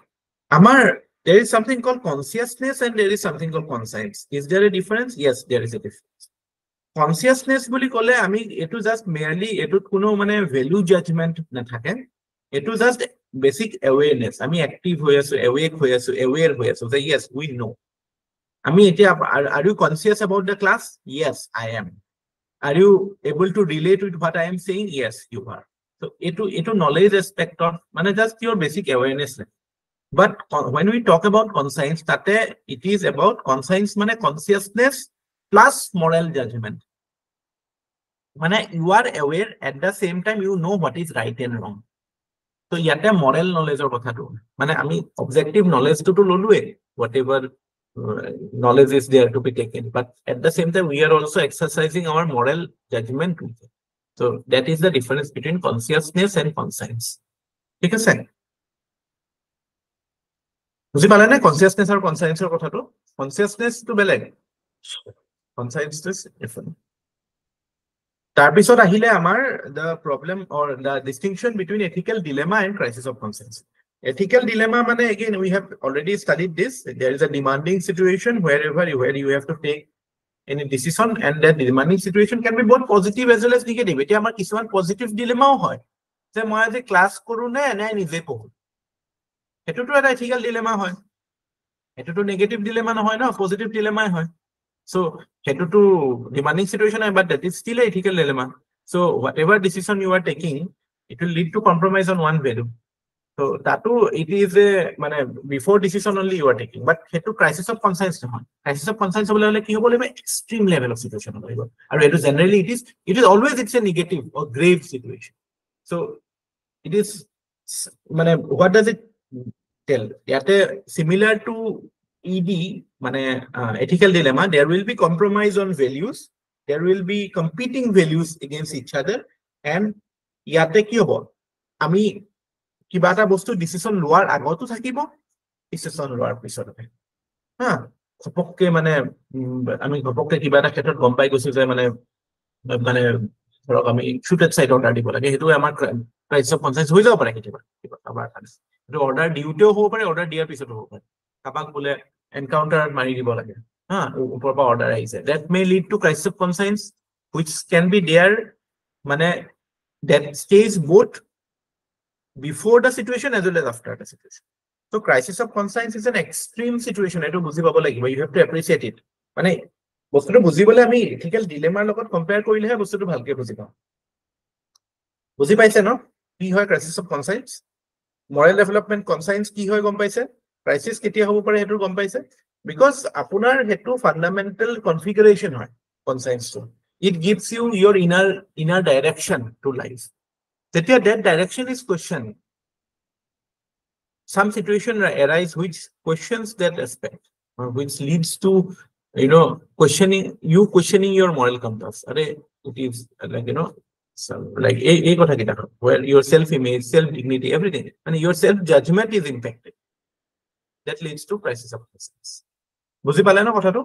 There is something called consciousness and there is something called conscience. Is there a difference? Yes, there is a difference. Consciousness boli kole ami etu just merely etut kuno mane value judgment na thake. Etu just basic awareness. Ami active hoy asu, awake hoy asu, aware hoy asu. So yes, we know. Ami are you conscious about the class? Yes, I am. Are you able to relate with what I am saying? Yes, you are. So etu knowledge aspect of mane just your basic awareness. But when we talk about conscience, it is about conscience mane consciousness plus moral judgment. Mane you are aware, at the same time you know what is right and wrong. So yate moral knowledge or kotha to mane ami objective knowledge to lolue, whatever knowledge is there to be taken, but at the same time we are also exercising our moral judgment. So that is the difference between consciousness and conscience. Okay, sir. Consciousness or conscience or kotha, consciousness to beleg, conscience is different. Tarpisot ahile amar the problem or the distinction between ethical dilemma and crisis of conscience. Ethical dilemma mane, again, we have already studied this. There is a demanding situation where you have to take any decision, and that demanding situation can be both positive as well as negative. It amar kisuman positive dilemma hoy. Je moi aji class koru na nije pohu. Etu to eta ethical dilemma hoy. Etu to negative dilemma no hoy na, positive dilemma hoy. So etu to demanding situation hoy, but that is still an ethical dilemma. So whatever decision you are taking, it will lead to compromise on one value. So that too, it is a before decision only you are taking, but to crisis of conscience. Crisis of conscience extreme level of situation. And generally it is always it's a negative or grave situation. So it is what does it tell? Similar to ED, ethical dilemma, there will be compromise on values, there will be competing values against each other, and ইয়াতে কি হ'ব আমি কিবা এটা বস্তু decision লোৱাৰ আগতো থাকিব ডিসিশন লোৱাৰ পিছতে হা ঘপককে মানে আমি ঘপককে কিবা এটা ক্ষেত্ৰত গম পাই গৈছো যে মানে ধৰক আমি শুটেড সাইড অৰ্ডাৰ দিব লাগে সেইটো আমাৰ ক্ৰাইচিছ অফ কনসায়েন্স হৈ যাব পাৰে কেতিয়াবা আমাৰ সেইটো অৰ্ডাৰ দিওতেও হ'ব পাৰে অৰ্ডাৰ দিয়াৰ পিছতো হ'ব পাৰে কাবাক বোলে এনকাউন্টাৰত মাৰি দিব লাগে হা ওপৰৰ পৰা অৰ্ডাৰ আহিছে that may lead to crisis of conscience which can be there মানে that stays both before the situation as well as after the situation. So crisis of conscience is an extreme situation. I don't বুজি পাব লাগিব. You have to appreciate it. মানে বস্তুটো বুজিবলৈ আমি ethical dilemma লগত compare কৰিলেহে বস্তুটো ভালকে বুজি পাম। বুজি পাইছে ন? কি হয় crisis of conscience? Moral development conscience কি হয় গম পাইছে? Crisis কেতিয়া হ'ব পাৰে সেইটো গম পাইছে? Because আপোনাৰ হেতু fundamental configuration হয় conscience to. It gives you your inner direction to life. That direction is questioned. Some situation arise which questions that aspect, or which leads to questioning your moral compass. It is like like a kotha kita where your self-image, self-dignity, everything, and your self-judgment is impacted. That leads to crisis of conscience. Buzi pale na kotha to?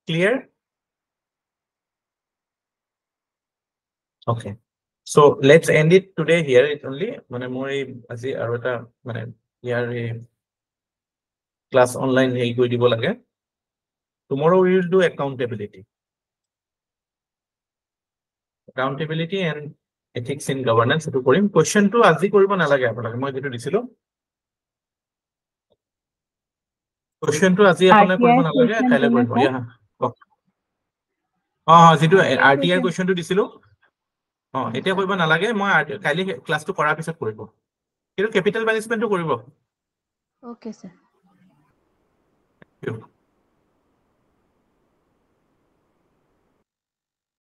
Clear? Okay. So let's end it today here. It only মানে মই আজি আৰু এটা মানে ইয়াৰ class online হেই কৰি দিব লাগে tomorrow we will do accountability and ethics in governance এটো কৰিম question টো আজি কৰিব নালাগে আপোনাক মই যেটো দিছিলো question টো আজি আপোনাক কৰিব নালাগে কাইলৈ কৰিব যেটো RTR question টো দিছিলো এতিয়া কৰিব নালাগে মই কালি ক্লাসটো কৰাৰ পিছত কৰিব কিন্তু ক্যাপিটাল ম্যানেজমেন্টটো কৰিব ওকে স্যাৰ